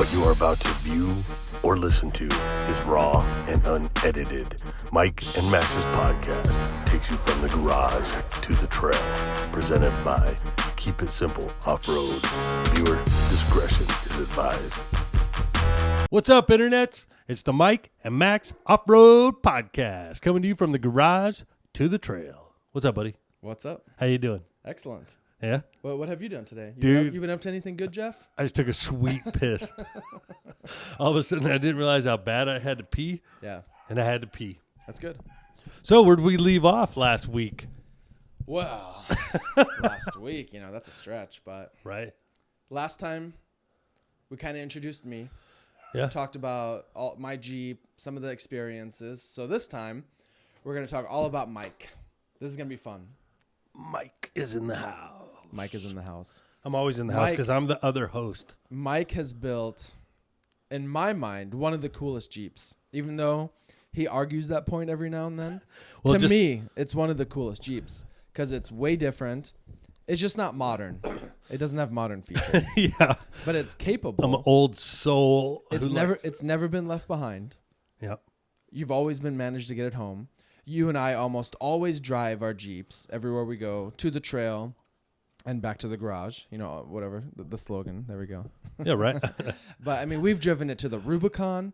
What you are about to view or listen to is raw and unedited. Mike and Max's podcast takes you from the garage to the trail. Presented by Keep It Simple Offroad. Viewer discretion is advised. What's up, internets? It's the Mike and Max Off-Road Podcast, coming to you from the garage to the trail. What's up, buddy? What's up? How you doing? Excellent. Yeah? Well, what have you done today? Dude. You been up to anything good, Jeff? I just took a sweet piss. All of a sudden, I didn't realize how bad I had to pee, Yeah. and I had to pee. That's good. So, where'd we leave off last week? Well, last week, that's a stretch, but Right? last time we kind of introduced me. Yeah. Talked about my Jeep, some of the experiences. So this time, we're going to talk all about Mike. This is going to be fun. Mike is in the house. Mike is in the house. I'm always in the house because I'm the other host. Mike has built, in my mind, one of the coolest Jeeps, even though he argues that point every now and then. Well, to me, it's one of the coolest Jeeps because it's way different. It's just not modern. It doesn't have modern features. Yeah. But it's capable. I'm an old soul. It's never been left behind. Yeah. You've always been managed to get it home. You and I almost always drive our Jeeps everywhere we go, to the trail and back to the garage. Whatever, the slogan. There we go. Yeah, right. But, I mean, we've driven it to the Rubicon.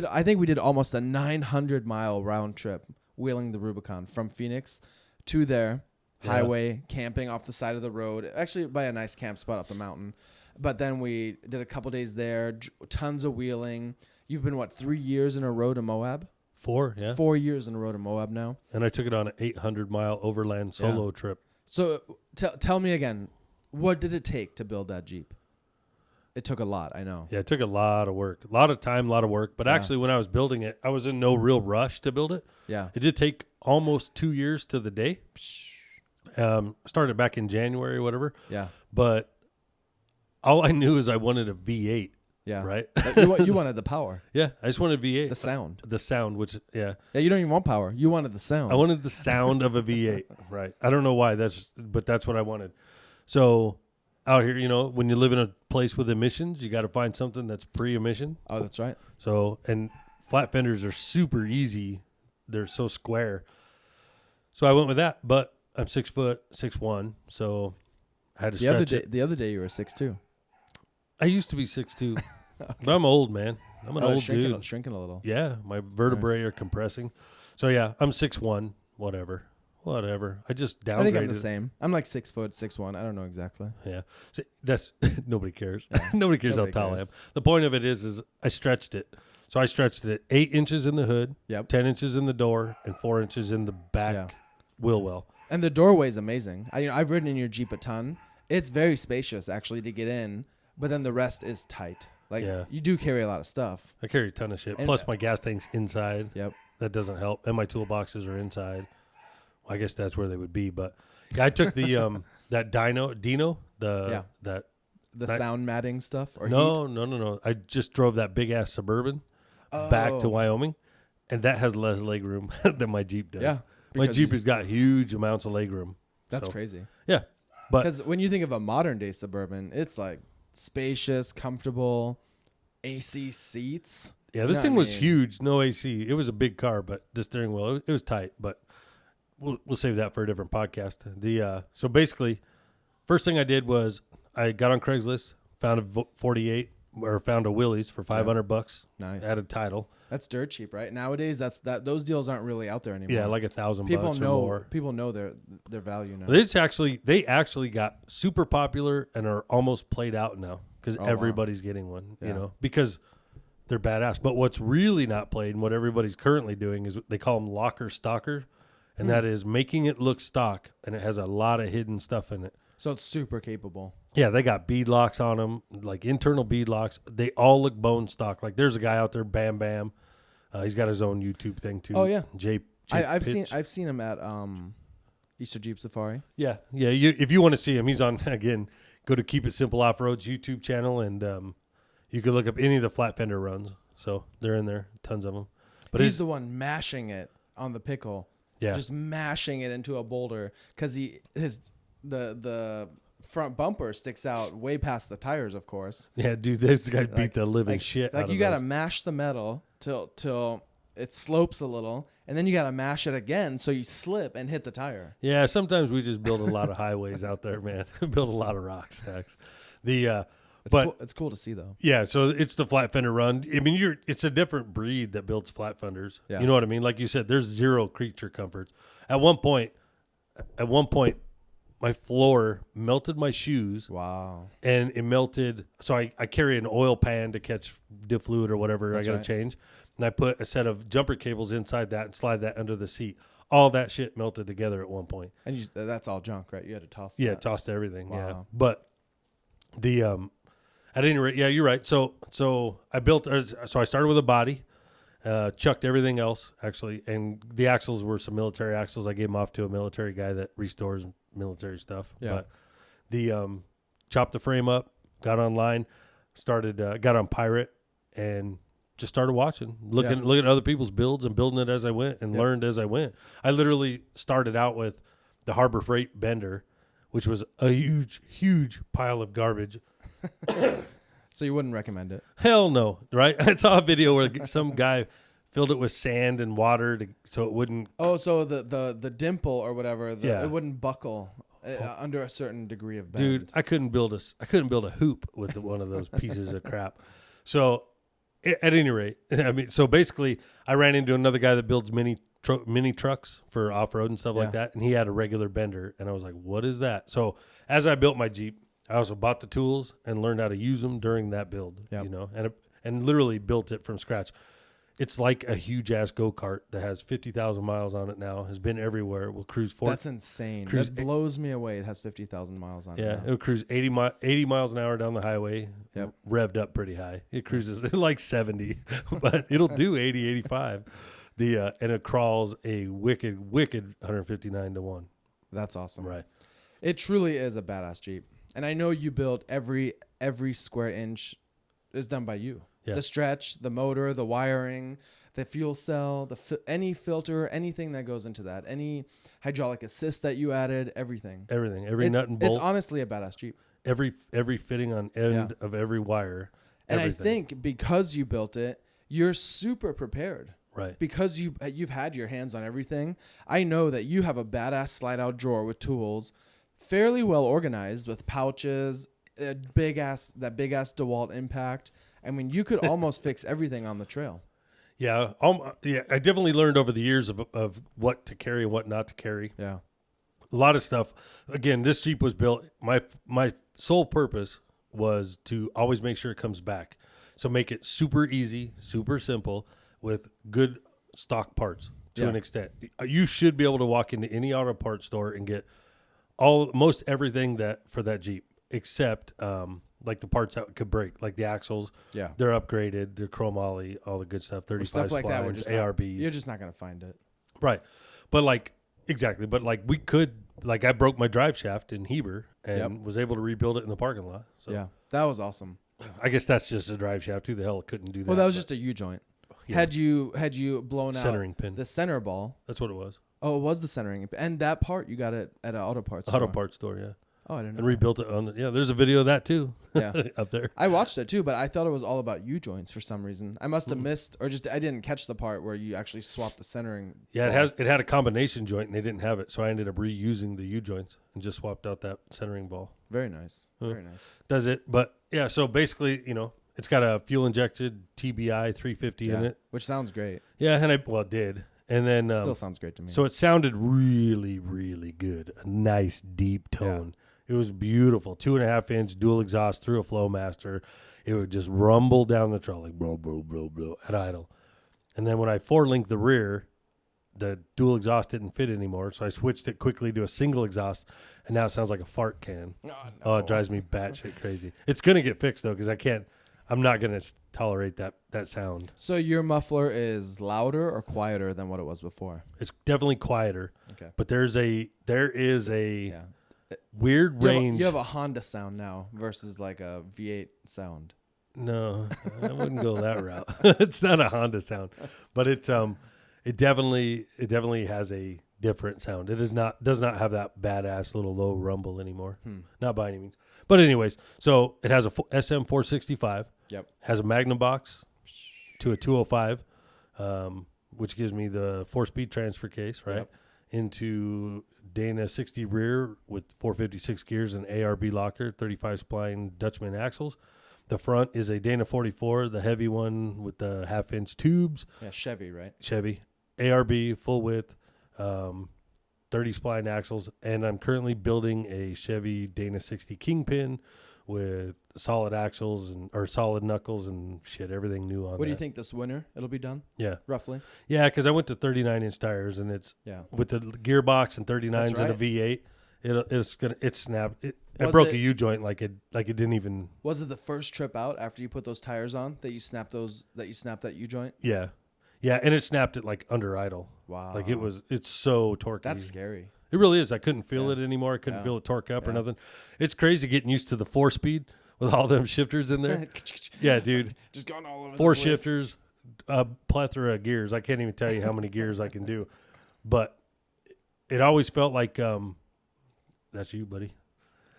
I think we did almost a 900-mile round trip wheeling the Rubicon from Phoenix to there. Yeah. Highway, camping off the side of the road, actually by a nice camp spot up the mountain. But then we did a couple days there, tons of wheeling. You've been, 3 years in a row to Moab? 4, yeah. 4 years in a row to Moab now. And I took it on an 800-mile overland solo trip. So tell me again, what did it take to build that Jeep? It took a lot, I know. Yeah, it took a lot of work, a lot of time, a lot of work. But actually, when I was building it, I was in no real rush to build it. Yeah. It did take almost 2 years to the day. Started back in January or whatever. Yeah. But all I knew is I wanted a V8. Yeah. Right? You wanted the power. Yeah, I just wanted V8. The sound. The sound, which, yeah. Yeah, you don't even want power. You wanted the sound. I wanted the sound of a V8. Right. I don't know why, but that's what I wanted. So out here, when you live in a place with emissions, you got to find something that's pre-emission. Oh, that's right. So, and flat fenders are super easy. They're so square. So I went with that, but I'm 6 foot, 6'1", so I had to stretch it. The other day you were 6'2". I used to be 6'2", but I'm old, man. I'm an old dude. Shrinking a little. Yeah, my vertebrae are compressing. So yeah, I'm 6'1", whatever. I just downgraded. I think I'm the same. I'm like 6 foot, 6'1". I don't know exactly. Yeah, so that's nobody cares. Yeah. Nobody cares how tall I am. The point of it is I stretched it. So I stretched it 8 inches in the hood, 10 inches in the door, and 4 inches in the back wheel well. And the doorway is amazing. I've ridden in your Jeep a ton. It's very spacious actually to get in, but then the rest is tight. You do carry a lot of stuff. I carry a ton of shit. And plus my gas tank's inside. Yep. That doesn't help. And my toolboxes are inside. Well, I guess that's where they would be. But yeah, I took the that Dino, the sound matting stuff or No. I just drove that big ass Suburban back to Wyoming, and that has less leg room than my Jeep does. Yeah. My Jeep has got huge amounts of leg room. That's crazy. Yeah. But because when you think of a modern day Suburban, it's like spacious, comfortable, AC seats. Yeah, this thing was huge. No AC. It was a big car, but the steering wheel, it was tight. But we'll save that for a different podcast. So basically, first thing I did was I got on Craigslist, found a 48 or found a Willys for $500. Nice. Added title. That's dirt cheap, right? Nowadays, those deals aren't really out there anymore. Yeah, like $1,000 or more. People know their value now. They actually got super popular and are almost played out now because everybody's getting one. Because they're badass. But what's really not played and what everybody's currently doing is they call them locker stocker, and that is making it look stock, and it has a lot of hidden stuff in it. So it's super capable. Yeah, they got bead locks on them, like internal bead locks. They all look bone stock. Like there's a guy out there, Bam Bam. He's got his own YouTube thing too. Oh yeah, I've seen him at Easter Jeep Safari. Yeah. If you want to see him, he's on again. Go to Keep It Simple Off-Road's YouTube channel, and you can look up any of the flat fender runs. So they're in there, tons of them. But he's the one mashing it on the pickle. Yeah, just mashing it into a boulder because the front bumper sticks out way past the tires, of course. Yeah, dude, this guy beat the living shit out Like of you got to those. mash the metal till it slopes a little, and then you got to mash it again so you slip and hit the tire. Yeah, sometimes we just build a lot of highways out there, man. Build a lot of rock stacks. It's cool to see though. Yeah, so it's the flat fender run. I mean, it's a different breed that builds flat fenders. Yeah. You know what I mean? Like you said, there's zero creature comforts. At one point, my floor melted my shoes. Wow. And it melted. So I carry an oil pan to catch dip fluid or whatever I got to change. And I put a set of jumper cables inside that and slide that under the seat. All that shit melted together at one point. And that's all junk, right? You had to toss that. Yeah, tossed everything. Wow. Yeah. But at any rate, yeah, you're right. So I started with a body, chucked everything else actually. And the axles were some military axles. I gave them off to a military guy that restores military stuff. Yeah. But chopped the frame up, got online, got on Pirate, and just started watching, looking at other people's builds and building it as I went and learned as I went. I literally started out with the Harbor Freight bender, which was a huge, huge pile of garbage. So you wouldn't recommend it? Hell no, right? I saw a video where some guy filled it with sand and water so it wouldn't. Oh, so the dimple or whatever, it wouldn't buckle under a certain degree of bend. Dude, I couldn't build a hoop with one of those pieces of crap. So at any rate, I mean, so basically I ran into another guy that builds mini trucks for off-road and stuff like that. And he had a regular bender. And I was like, what is that? So as I built my Jeep, I also bought the tools and learned how to use them during that build, you know, and literally built it from scratch. It's like a huge ass go-kart that has 50,000 miles on it now, has been everywhere. Will cruise That's insane. That blows me away. It has 50,000 miles on it. Yeah, it'll cruise 80 miles an hour down the highway, revved up pretty high. It cruises like 70, but it'll do 80, 85. And it crawls a wicked 159-1. That's awesome. Right. It truly is a badass Jeep. And I know you built every square inch is done by you. Yeah. The stretch, the motor, the wiring, the fuel cell, any filter, anything that goes into that, any hydraulic assist that you added, everything. Every nut and bolt. It's honestly a badass Jeep. Every fitting on end of every wire. And I think because you built it, you're super prepared. Right. Because you've had your hands on everything. I know that you have a badass slide out drawer with tools, fairly well organized with pouches, that big ass DeWalt impact. I mean, you could almost fix everything on the trail. Yeah. I definitely learned over the years of what to carry and what not to carry. Yeah. A lot of stuff. Again, this Jeep was built. My sole purpose was to always make sure it comes back. So make it super easy, super simple with good stock parts to an extent. You should be able to walk into any auto parts store and get most everything for that Jeep, except like the parts that could break, like the axles. Yeah, they're upgraded. They're chromoly, all the good stuff. 35 stuff like that. ARBs. You're just not gonna find it, right? But exactly. But we could. I broke my drive shaft in Heber and was able to rebuild it in the parking lot. So yeah, that was awesome. I guess that's just a drive shaft. Who the hell couldn't do that? Well, that was just a U-joint. Yeah. Had you blown centering out pin, the center ball? That's what it was. Oh, it was the centering pin. And that part you got it at an auto parts store. Auto parts store, yeah. Oh, I didn't know. And rebuilt it on there's a video of that too. Yeah. Up there. I watched it too, but I thought it was all about U-joints for some reason. I must have missed, or I didn't catch the part where you actually swapped the centering. Yeah, it had a combination joint and they didn't have it, so I ended up reusing the U-joints and just swapped out that centering ball. Very nice. Very nice. Does it? But yeah, so basically, it's got a fuel injected TBI 350 in it, which sounds great. Yeah, and it did. And then still sounds great to me. So it sounded really, really good. A nice deep tone. Yeah. It was beautiful. 2.5-inch dual exhaust through a Flowmaster. It would just rumble down the trail like bro, bro, bro, bro at idle. And then when I 4-linked the rear, the dual exhaust didn't fit anymore, so I switched it quickly to a single exhaust, and now it sounds like a fart can. Oh, no. Oh, it drives me batshit crazy. It's gonna get fixed though, because I'm not gonna tolerate that sound. So your muffler is louder or quieter than what it was before? It's definitely quieter. Okay. But there is a weird range. You have a Honda sound now versus like a V8 sound. No, I wouldn't go that route. It's not a Honda sound, but it definitely has a different sound. It does not have that badass little low rumble anymore. Not by any means. But anyways, so it has a SM 465. Yep. Has a Magnum box to a 205, which gives me the 4-speed transfer case, right? Yep. Into Dana 60 rear with 456 gears and ARB locker, 35 spline Dutchman axles. The front is a Dana 44, the heavy one with the 1/2-inch tubes. Yeah, Chevy, right? Chevy. ARB, full width, 30 spline axles. And I'm currently building a Chevy Dana 60 Kingpin with solid axles or solid knuckles and shit, everything new on that. What do you think this winter it'll be done? Yeah. Roughly? Yeah, because I went to 39-inch tires, and it's with the gearbox and 39s and a V8. It snapped. I broke a U-joint like it didn't even. Was it the first trip out after you put those tires on that you snapped that U-joint? Yeah, and it snapped it like under idle. Wow. Like it's so torquey. That's scary. It really is. I couldn't feel it anymore. I couldn't feel it torque up or nothing. It's crazy getting used to the 4-speed with all them shifters in there. Yeah, dude. Just going all over 4 shifters, a plethora of gears. I can't even tell you how many gears I can do. But it always felt like that's you, buddy.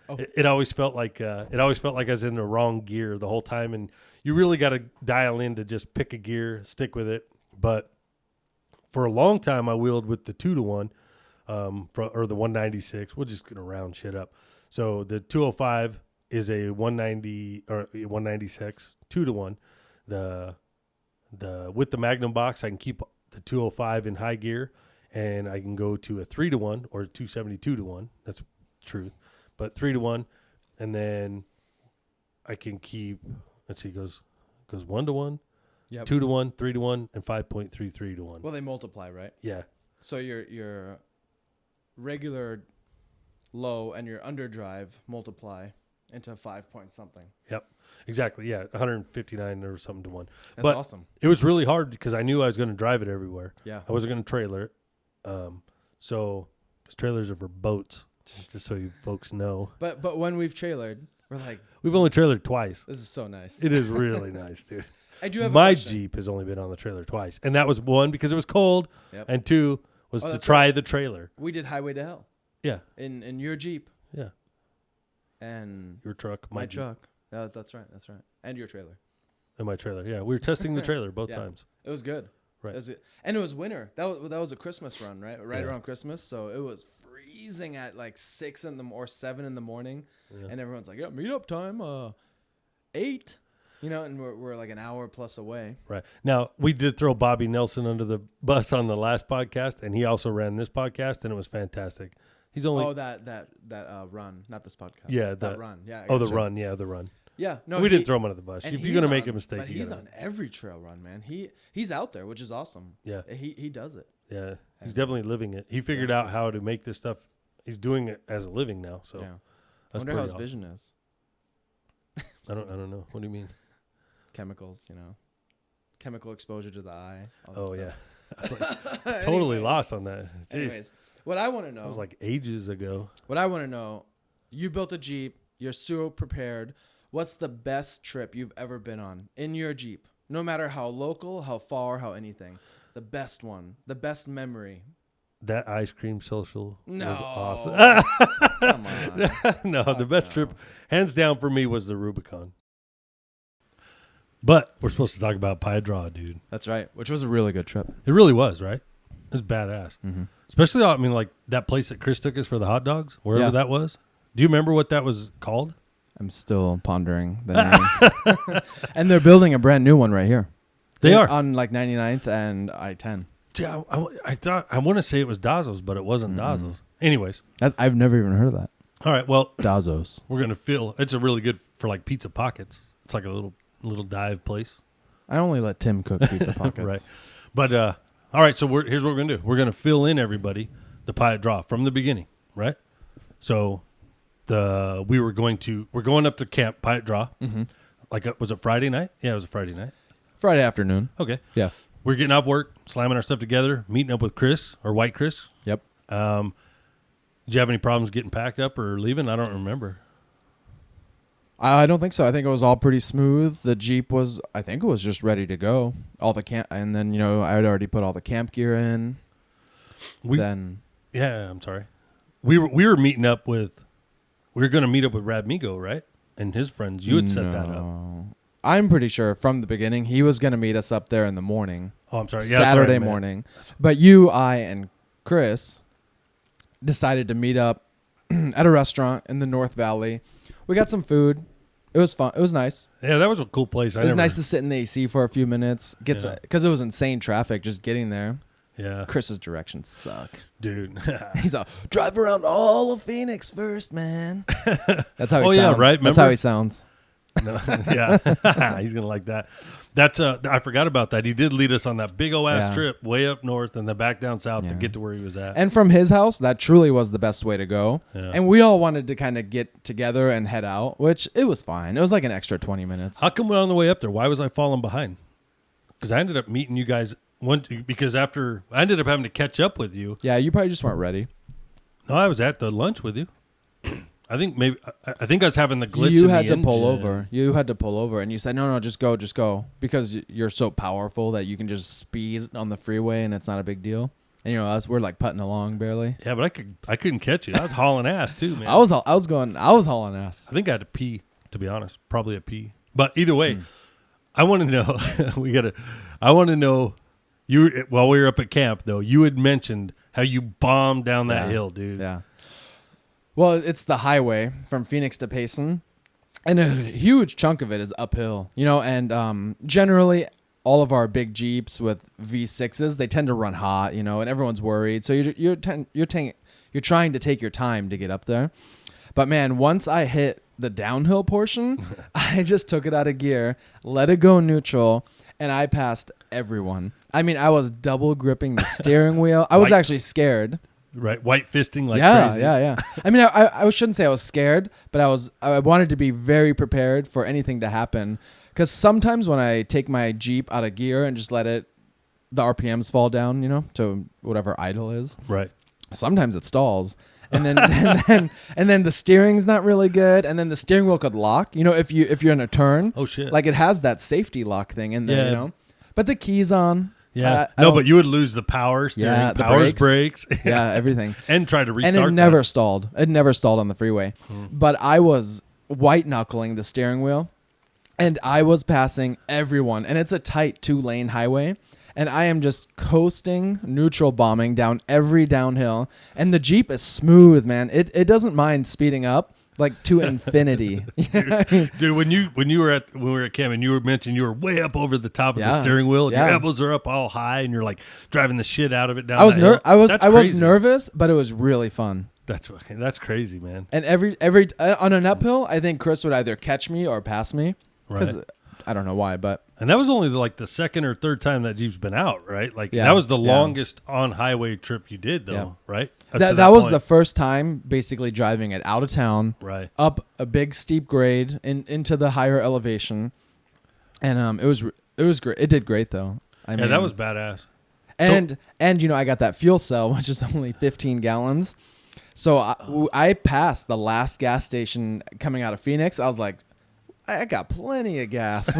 Oh. It always felt like I was in the wrong gear the whole time, and you really got to dial in to just pick a gear, stick with it. But for a long time, I wheeled with the 2-to-1. Or the 196. We're just gonna round shit up. So the 205 is a 190 or 196 2-to-1. The with the Magnum box, I can keep the 205 in high gear, and I can go to a 3-to-1 or 272-to-1. That's truth, but 3-to-1, and then I can keep. Let's see, goes 1-to-1, 2-to-1, 3-to-1, and 5.33-to-1. Well, they multiply, right? Yeah. So your regular low and your underdrive multiply into 5 point something. Yep, exactly. Yeah, 159 or something to 1. That's but awesome. It was really hard because I knew I was going to drive it everywhere. Yeah, I wasn't going to trailer it. So because trailers are for boats, just so you folks know. But when we've trailered, we're like, we've only trailered twice. This is so nice. It is really nice, dude. I do have my a question. Jeep has only been on the trailer twice, and that was 1 because it was cold, and 2 was to try the trailer. We did Highway to Hell. Yeah. In your Jeep. Yeah. And your truck, my truck. Yeah, that's right. And your trailer. And my trailer. Yeah, we were testing the trailer both times. It was good. Right. And it was winter. That was a Christmas run, right? Right around Christmas. So it was freezing at like 6 or 7 in the morning, and everyone's like, "Yeah, meet up time 8." You know, and we're like an hour plus away. Right. Now, we did throw Bobby Nelson under the bus on the last podcast, and he also ran this podcast, and it was fantastic. He's only that run, not this podcast. Yeah, that run. Yeah. The run. Yeah, the run. Yeah. No, we didn't throw him under the bus. If you're gonna make a mistake, but he's on every trail run, man. He's out there, which is awesome. Yeah. He does it. Yeah. He's definitely living it. He figured out how to make this stuff. He's doing it as a living now. So I wonder how his vision is. I don't know. What do you mean? Chemicals, chemical exposure to the eye. Oh yeah, I was like, totally lost on that. Jeez. Anyways, what I want to know, it was like ages ago. What I want to know, you built a Jeep, you're so prepared. What's the best trip you've ever been on in your Jeep? No matter how local, how far, how anything, the best one, the best memory. That ice cream social was awesome. Come on. No, the best trip, hands down for me, was the Rubicon. But we're supposed to talk about Pyatt Draw, dude. That's right, which was a really good trip. It really was, right? It was badass. Mm-hmm. Especially, I mean, like that place that Chris took us for the hot dogs, wherever that was. Do you remember what that was called? I'm still pondering the name. And they're building a brand new one right here. They are. On like 99th and I-10. Yeah, I want to say it was Dazos, but it wasn't Dazos. Anyways. I've never even heard of that. All right, well. Dazos. We're going to fill. It's a really good for like pizza pockets. It's like a little dive place. I only let Tim cook pizza pockets. Right. But, all right, so here's what we're going to do. We're going to fill in everybody the Pyatt Draw from the beginning, right? So we're going up to camp Pyatt Draw. Mm-hmm. Like, was it Friday night? Yeah, it was a Friday night. Friday afternoon. Okay. Yeah. We're getting off work, slamming our stuff together, meeting up with Chris, or White Chris. Yep. Did you have any problems getting packed up or leaving? I don't remember. I don't think so. I think it was all pretty smooth. The Jeep was, I think it was just ready to go. All the camp, and then I had already put all the camp gear in. Yeah, I'm sorry. We were meeting up with. We were going to meet up with Radmigo, right? And his friends. You had set that up. I'm pretty sure from the beginning he was going to meet us up there in the morning. Oh, I'm sorry. Yeah, Saturday morning. But you, I, and Chris decided to meet up at a restaurant in the North Valley. We got some food. It was fun. It was nice. Yeah, that was a cool place. It was nice to sit in the AC for a few minutes. Because it was insane traffic just getting there. Yeah. Chris's directions suck. Dude. He's all, drive around all of Phoenix first, man. That's how he sounds. Yeah, right. Remember? That's how he sounds. No, yeah. He's going to like that. That's I forgot about that. He did lead us on that big old ass trip way up north and then back down south to get to where he was at. And from his house, that truly was the best way to go. Yeah. And we all wanted to kind of get together and head out, which it was fine. It was like an extra 20 minutes. How come we're on the way up there? Why was I falling behind? Because I ended up meeting you guys because after I ended up having to catch up with you. Yeah, you probably just weren't ready. No, I was at the lunch with you. I think I was having the glitch. You in had the to pull engine. over. You had to pull over, and you said, "No, just go," because you're so powerful that you can just speed on the freeway, and it's not a big deal. And us, we're like putting along barely. Yeah, but I couldn't catch you. I was hauling ass too, man. I was hauling ass. I think I had to pee, to be honest. Probably a pee. But either way, I want to know. I want to know. While we were up at camp, though, you had mentioned how you bombed down that hill, dude. Yeah. Well, it's the highway from Phoenix to Payson, and a huge chunk of it is uphill, and generally all of our big Jeeps with V6s, they tend to run hot, and everyone's worried. So you're trying to take your time to get up there. But man, once I hit the downhill portion, I just took it out of gear, let it go neutral, and I passed everyone. I mean, I was double gripping the steering wheel. I was actually scared. Right, white fisting like crazy. Yeah. I mean, I shouldn't say I was scared, but I wanted to be very prepared for anything to happen. Because sometimes when I take my Jeep out of gear and just let the RPMs fall down, to whatever idle is. Right. Sometimes it stalls, and then the steering's not really good, and then the steering wheel could lock. If you're in a turn. Oh shit! Like it has that safety lock thing in there. But the key's on. Yeah. But you would lose the power steering, the brakes. Yeah, everything. And try to restart. And it never stalled. It never stalled on the freeway. But I was white knuckling the steering wheel, and I was passing everyone. And it's a tight 2-lane highway, and I am just coasting, neutral bombing down every downhill. And the Jeep is smooth, man. It doesn't mind speeding up. Like to infinity. Dude, when we were at camp and you were mentioning you were way up over the top of the steering wheel and your elbows are up all high and you're like driving the shit out of it down. I was nervous, but it was really fun. That's crazy, man. And every on an uphill, I think Chris would either catch me or pass me. Right. I don't know why, but and that was only like the second or third time that Jeep's been out, right? Like that was the longest on highway trip you did, though, right? That was the first time basically driving it out of town, right, up a big steep grade into the higher elevation, and it was great. It did great though. I mean, that was badass. And I got that fuel cell, which is only 15 gallons. So I passed the last gas station coming out of Phoenix. I was like, I got plenty of gas.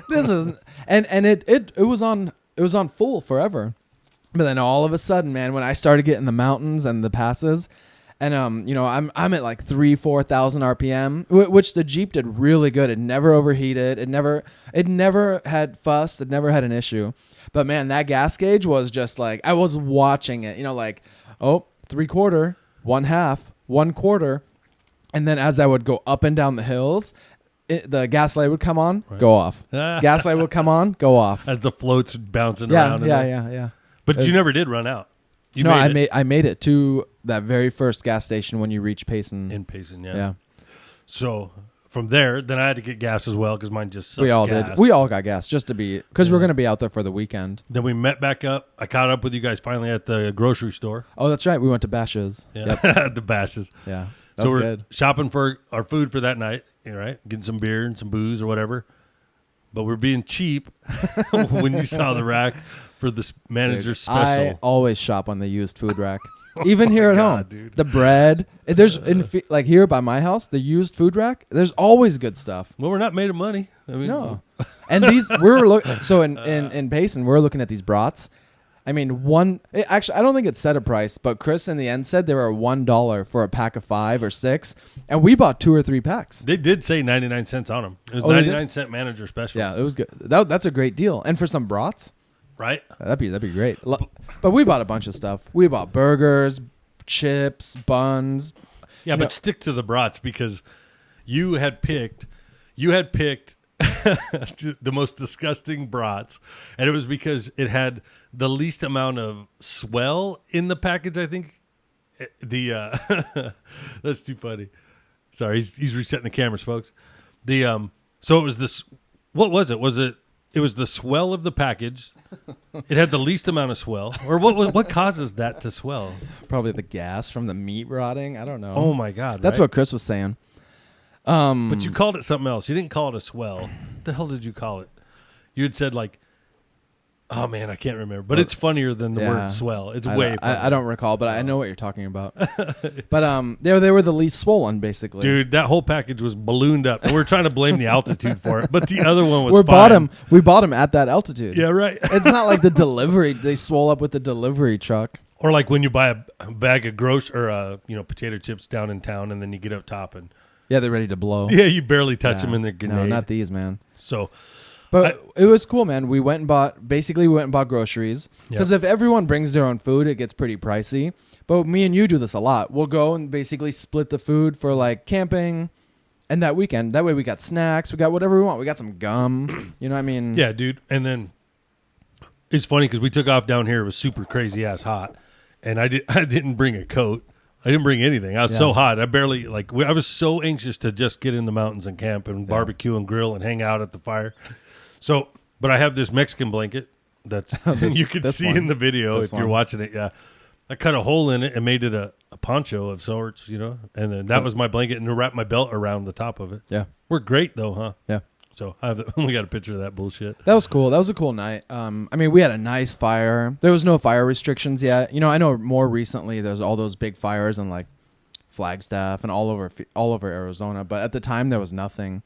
This is and it was on full forever. But then all of a sudden, man, when I started getting the mountains and the passes, and I'm at like 4,000 RPM, which the Jeep did really good. It never overheated. It never had fuss. It never had an issue. But man, that gas gauge was just like I was watching it. Like, 3/4, 1/2, 1/4, and then as I would go up and down the hills. The gas light would come on, go off. Gas light would come on, go off. As the floats bouncing around. Yeah. But you never did run out. I made it to that very first gas station when you reach Payson. In Payson, yeah. So from there, then I had to get gas as well because mine just sucks. We all did. We all got gas because we're going to be out there for the weekend. Then we met back up. I caught up with you guys finally at the grocery store. Oh, that's right. We went to Bash's. Yeah, yep. The Bash's. Yeah, that's we're good. Shopping for our food for that night. Right, getting some beer and some booze or whatever, but we're being cheap when you saw the rack for the manager's special. I always shop on the used food rack, even here at home. Dude. The bread, there's like here by my house, the used food rack. There's always good stuff. Well, we're not made of money. I mean, no. And these we're looking. So in Payson, we're looking at these brats. I mean, actually, I don't think it said a price, but Chris in the end said they were $1 for a pack of 5 or 6, and we bought 2 or 3 packs. They did say 99 cents on them. It was 99-cent manager special. Yeah, it was good. That's a great deal. And for some brats, right? That'd be great. But we bought a bunch of stuff. We bought burgers, chips, buns. Yeah, but stick to the brats because you had picked the most disgusting brats, and it was because it had the least amount of swell in the package. I think that's too funny. Sorry, he's resetting the cameras, folks. So it was this. What was it? It was the swell of the package. It had the least amount of swell, or what causes that to swell? Probably the gas from the meat rotting. I don't know. Oh my God, that's right? what Chris was saying. But you called it something else. You didn't call it a swell. What the hell did you call it? You had said like, oh man, I can't remember. But it's funnier than the word swell. It's way funnier. I don't recall, but I know what you're talking about. But they were the least swollen, basically. Dude, that whole package was ballooned up. And we're trying to blame the altitude for it. But the other one was We bought them at that altitude. Yeah, right. It's not like the delivery. They swole up with the delivery truck. Or like when you buy a bag of potato chips down in town and then you get up top and... Yeah, they're ready to blow. Yeah, you barely touch them in the grenade. No, not these, man. So, but it was cool, man. We went and bought groceries because if everyone brings their own food, it gets pretty pricey. But me and you do this a lot. We'll go and basically split the food for like camping and that weekend. That way we got snacks, we got whatever we want. We got some gum. You know what I mean? Yeah, dude. And then it's funny because we took off down here. It was super crazy ass hot. And I didn't bring a coat. I didn't bring anything. I was so hot. I was so anxious to just get in the mountains and camp and barbecue and grill and hang out at the fire. So, but I have this Mexican blanket that's you can see in the video if you're watching it. Yeah. I cut a hole in it and made it a poncho of sorts, and then that was my blanket and to wrap my belt around the top of it. Yeah. We're great though, huh? Yeah. So we got a picture of that bullshit. That was cool. That was a cool night. We had a nice fire. There was no fire restrictions yet. I know more recently there's all those big fires in like Flagstaff and all over Arizona. But at the time there was nothing,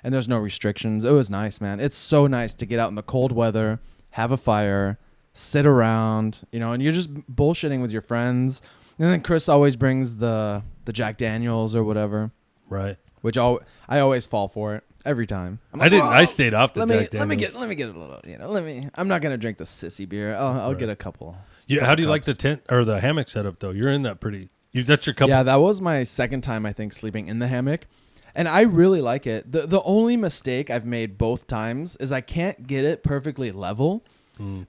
and there's no restrictions. It was nice, man. It's so nice to get out in the cold weather, have a fire, sit around, and you're just bullshitting with your friends. And then Chris always brings the Jack Daniels or whatever, right? Which I always fall for it. Every time. I didn't. I stayed off the Jack Daniels. Let me get a little. I'm not gonna drink the sissy beer. I'll get a couple. Yeah. How do you like the tent or the hammock setup though? You're in that pretty. That's your couple. Yeah, that was my second time I think sleeping in the hammock, and I really like it. The only mistake I've made both times is I can't get it perfectly level,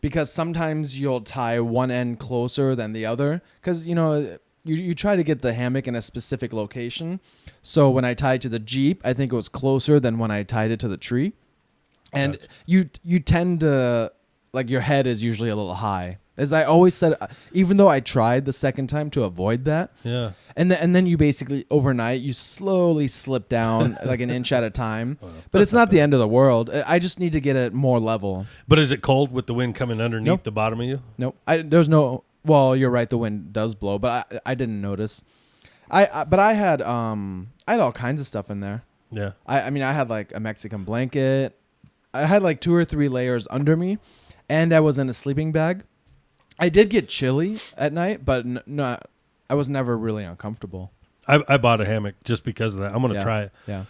because sometimes you'll tie one end closer than the other because you try to get the hammock in a specific location. So when I tied to the Jeep, I think it was closer than when I tied it to the tree. And you tend to, like, your head is usually a little high. As I always said, even though I tried the second time to avoid that. Yeah. And then you basically, overnight, you slowly slip down like an inch at a time. But it's not the end of the world. I just need to get it more level. But is it cold with the wind coming underneath the bottom of you? Nope. There's no... Well, you're right. The wind does blow, but I didn't notice. I had all kinds of stuff in there. Yeah. I had like a Mexican blanket. I had like 2 or 3 layers under me, and I was in a sleeping bag. I did get chilly at night, but I was never really uncomfortable. I bought a hammock just because of that. I'm gonna try it. Yeah.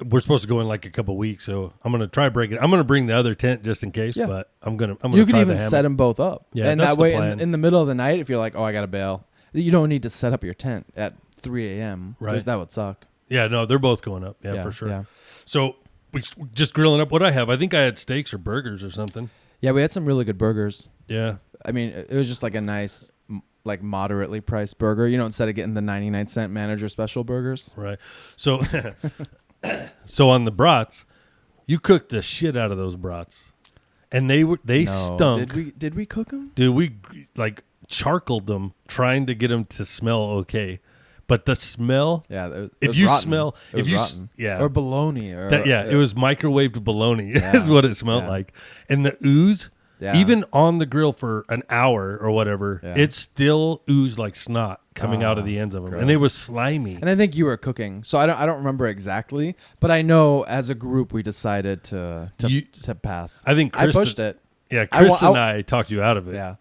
We're supposed to go in like a couple weeks, so I'm gonna try break it. I'm gonna bring the other tent just in case, but I'm gonna. You could even set them both up, and that way, in the middle of the night, if you're like, oh, I gotta bail, you don't need to set up your tent at 3 a.m. Right, that would suck. Yeah, no, they're both going up. Yeah, for sure. Yeah. So we just grilling up. What I have, I think I had steaks or burgers or something. Yeah, we had some really good burgers. Yeah. It was just like a nice, like moderately priced burger. Instead of getting the 99-cent manager special burgers. Right. So. So on the brats, you cooked the shit out of those brats, and they stunk. Did we cook them? Dude, we like charcoaled them, trying to get them to smell okay. But the smell, if you smell, or bologna, or it was microwaved bologna is what it smelled like, and the ooze. Yeah. Even on the grill for an hour or whatever, it still oozed like snot coming out of the ends of them, and they was slimy. And I think you were cooking, so I don't remember exactly, but I know as a group we decided to pass. I think Chris I pushed it. Yeah, Chris and I talked you out of it. Yeah,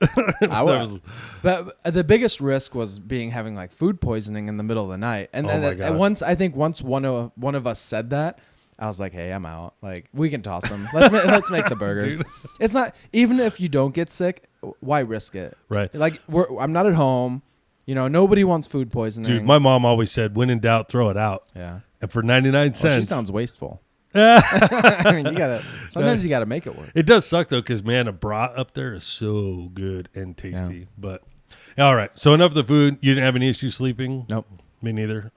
I was. But the biggest risk was having like food poisoning in the middle of the night. And then once one of us said that, I was like, hey, I'm out. Like, we can toss them. Let's make the burgers. It's not, even if you don't get sick, why risk it? Right. Like, I'm not at home. You know, nobody wants food poisoning. Dude, my mom always said, when in doubt, throw it out. Yeah. And for 99 cents. She sounds wasteful. I mean, sometimes you gotta make it work. It does suck though, because man, a brat up there is so good and tasty. Yeah. But all right, so enough of the food. You didn't have any issues sleeping? Nope. Me neither.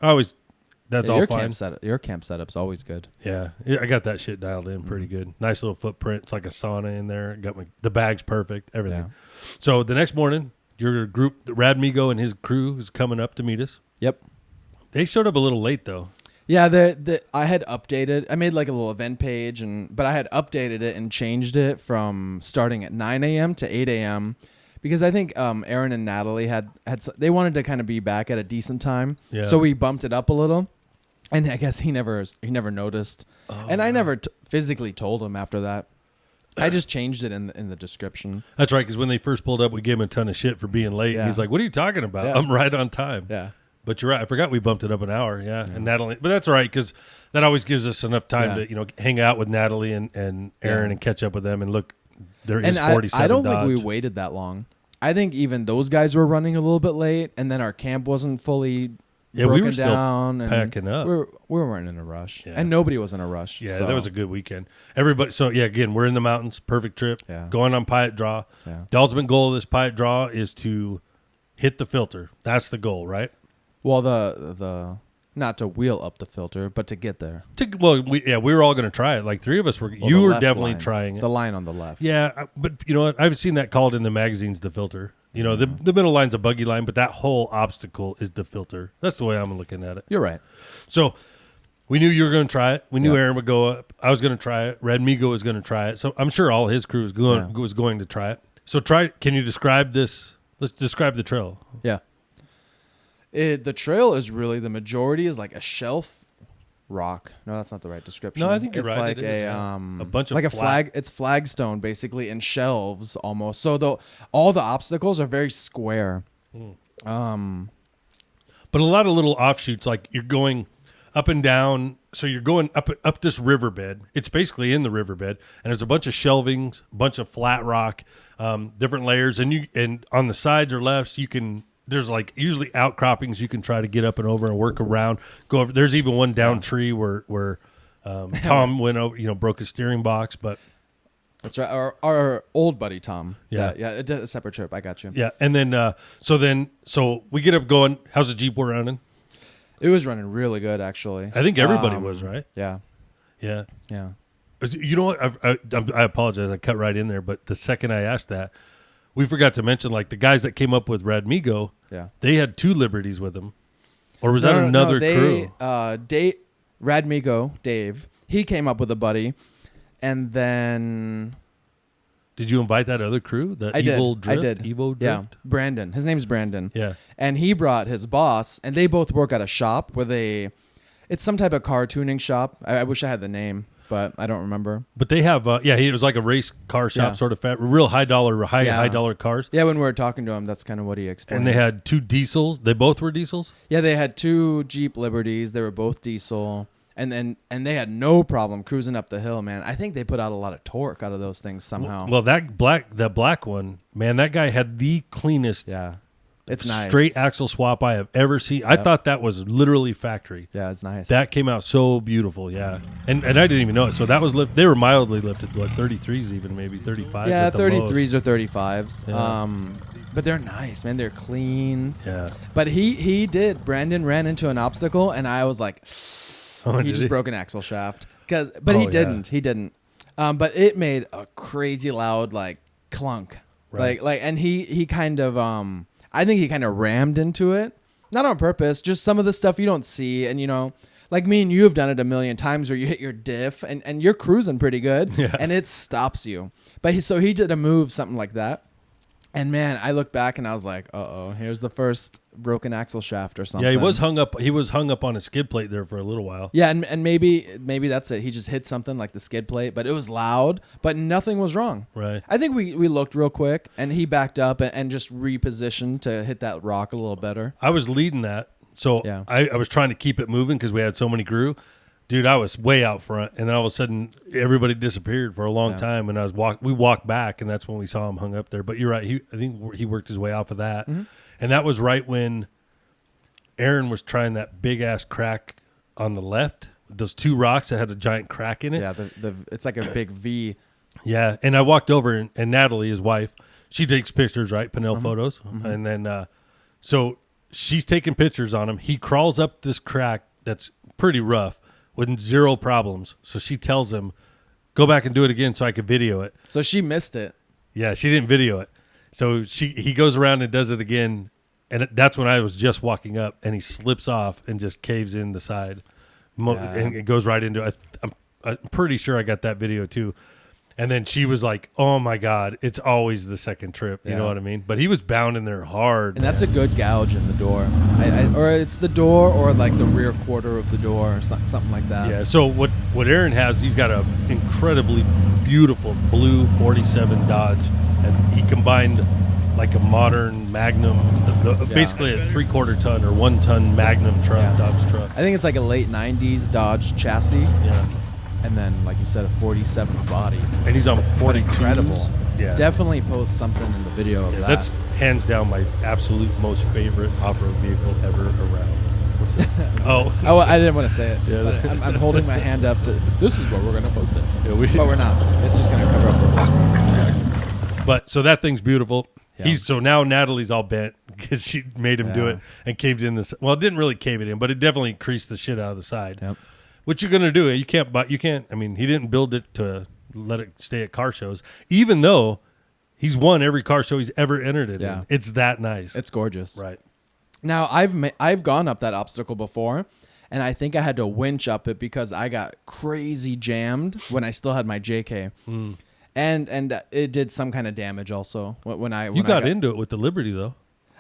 That's all fine. Your camp setup's always good. Yeah, I got that shit dialed in pretty good. Nice little footprint. It's like a sauna in there. Got the bag's perfect. Everything. Yeah. So the next morning, your group, Radmigo and his crew, is coming up to meet us. Yep. They showed up a little late though. Yeah, I had updated. I made like a little event page, but I had updated it and changed it from starting at 9 a.m. to 8 a.m. because I think Aaron and Natalie they wanted to kind of be back at a decent time. Yeah. So we bumped it up a little, and I guess he never noticed, and I never physically told him after that. I just changed it in the description. That's right, because when they first pulled up, we gave him a ton of shit for being late. Yeah. He's like, "What are you talking about? Yeah. I'm right on time." Yeah. But you're right. I forgot we bumped it up an hour. Yeah. And Natalie, but that's all right because that always gives us enough time to hang out with Natalie and Aaron and catch up with them and look. There is 47 I don't Dodge. think we waited that long. I think even those guys were running a little bit late, and then our camp wasn't fully broken we were down. Still packing up. We weren't in a rush, and nobody was in a rush. Yeah, that was a good weekend. Everybody. So again, we're in the mountains. Perfect trip. Yeah. Going on Pyatt Draw. Yeah. The ultimate goal of this Pyatt Draw is to hit the filter. That's the goal, right? Well, the not to wheel up the filter, but to get there. We were all going to try it. Like three of us were. You were definitely trying it. The line on the left. Yeah, but you know what? I've seen that called in the magazines, the filter. You know, the middle line's a buggy line, but that whole obstacle is the filter. That's the way I'm looking at it. You're right. So we knew you were going to try it. We knew Aaron would go up. I was going to try it. Radmigo was going to try it. So I'm sure all his crew was going to try it. So can you describe this? Let's describe the trail. Yeah. The trail is really, the majority is like a shelf rock. No, that's not the right description. No, I think you're right. It's like a bunch of like a flag. It's flagstone basically in shelves almost. So all the obstacles are very square. But a lot of little offshoots, like you're going up and down. So you're going up this riverbed. It's basically in the riverbed, and there's a bunch of shelvings, a bunch of flat rock, different layers, and on the sides or lefts there's like usually outcroppings you can try to get up and over and work around. Go over. There's even one down tree where Tom went over, broke his steering box. But that's right. Our old buddy Tom. Yeah, it did a separate trip. I got you. Yeah, and then so we get up going. How's the Jeep running? It was running really good, actually. I think everybody was, right? Yeah. Yeah. Yeah. You know what? I apologize. I cut right in there, but the second I asked that, we forgot to mention, like, the guys that came up with Radmigo, they had 2 Liberties with them. Or was that another crew? Radmigo, Dave, he came up with a buddy, and then... Did you invite that other crew? I did. Evo Drift? Yeah, Brandon. His name's Brandon. Yeah. And he brought his boss, and they both work at a shop where it's some type of car tuning shop. I wish I had the name, but I don't remember. But they have, it was like a race car shop sort of real high dollar cars. Yeah, when we were talking to him, that's kind of what he explained. And they had 2 diesels. They both were diesels? Yeah, they had 2 Jeep Liberties. They were both diesel. And they had no problem cruising up the hill, man. I think they put out a lot of torque out of those things somehow. Well, that black one, man, that guy had the cleanest it's nice. Straight axle swap I have ever seen. Yep. I thought that was literally factory. Yeah, it's nice. That came out so beautiful, yeah. And I didn't even know it. So that was they were mildly lifted, 33s even, maybe 35s. Yeah, 33s or 35s. Yeah. But they're nice, man. They're clean. Yeah. But Brandon ran into an obstacle, and I was like... he just broke an axle shaft. But he didn't. But it made a crazy loud like clunk. Right. And he kind of I think he kind of rammed into it. Not on purpose, just some of the stuff you don't see. And like me and you have done it a million times where you hit your diff and you're cruising pretty good and it stops you. But he did a move, something like that. And man, I looked back and I was like, here's the first broken axle shaft or something. Yeah, he was hung up on a skid plate there for a little while. Yeah, and maybe that's it. He just hit something like the skid plate, but it was loud, but nothing was wrong. Right. I think we looked real quick, and he backed up and just repositioned to hit that rock a little better. I was leading that, so Yeah. I was trying to keep it moving because we had so many crew. Dude, I was way out front, and then all of a sudden, everybody disappeared for a long time, and we walked back, and that's when we saw him hung up there. But you're right, I think he worked his way off of that, and that was right when Aaron was trying that big-ass crack on the left, those two rocks that had a giant crack in it. Yeah, it's like a big V. Yeah, and I walked over, and Natalie, his wife, she takes pictures, right, Pinnell photos, and then so she's taking pictures on him. He crawls up this crack that's pretty rough, with zero problems. So she tells him, go back and do it again so I could video it. So she missed it. Yeah, she didn't video it. So he goes around and does it again. And that's when I was just walking up, and he slips off and just caves in the side. And it goes right into it. I'm pretty sure I got that video too. And then she was like, oh my God, it's always the second trip. You know what I mean? But he was bound in there hard. And that's a good gouge in the door. Or it's the door or like the rear quarter of the door or something like that. Yeah, so what Aaron has, he's got an incredibly beautiful blue 47 Dodge. And he combined like a modern Magnum, basically a 3/4 ton or 1 ton Magnum truck, Dodge truck. I think it's like a late 90s Dodge chassis. Yeah. And then, like you said, a 47 body. And he's on 42. Incredible. Yeah. Definitely post something in the video of that. That's hands down my absolute most favorite off-road vehicle ever around. What's that? Oh, I didn't want to say it. Yeah. But I'm holding my hand up to, this is what we're going to post it. Yeah, but we're not. It's just going to cover up the screen. But so that thing's beautiful. Yeah. So now Natalie's all bent because she made him do it and caved in this. Well, it didn't really cave it in, but it definitely creased the shit out of the side. Yep. What you're gonna do? You can't. I mean, he didn't build it to let it stay at car shows, even though he's won every car show he's ever entered it in. It's that nice. It's gorgeous. Right. Now I've gone up that obstacle before, and I think I had to winch up it because I got crazy jammed when I still had my JK, and it did some kind of damage also when I got into it with the Liberty though.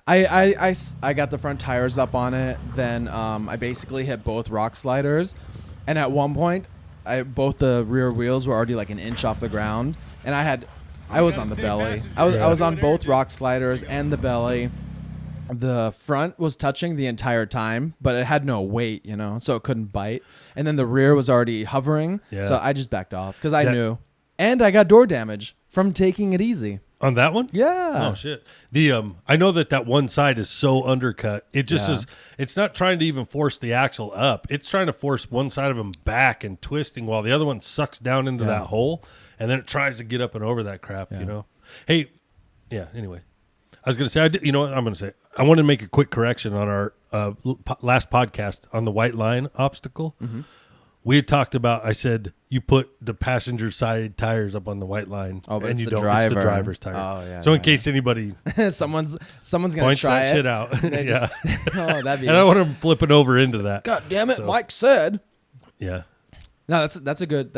I got the front tires up on it. Then I basically hit both rock sliders. And at one point, both the rear wheels were already like an inch off the ground, and I was on the belly. I was on both rock sliders and the belly. The front was touching the entire time, but it had no weight, so it couldn't bite. And then the rear was already hovering, so I just backed off because I knew. And I got door damage from taking it easy. On that one? Yeah. Oh shit. I know that one side is so undercut. It just is. It's not trying to even force the axle up. It's trying to force one side of him back and twisting while the other one sucks down into that hole, and then it tries to get up and over that crap. Hey, yeah. Anyway, I was gonna say you know what I'm gonna say. I want to make a quick correction on our last podcast on the white line obstacle. Mm-hmm. We had talked about, I said, you put the passenger side tires up on the white line, but and you don't. Driver. It's the driver's tire. Oh, yeah, so in case anybody someone's gonna points try that shit out, yeah. That'd be. And I want them flipping over into that. God damn it, Mike said. Yeah. No, that's a good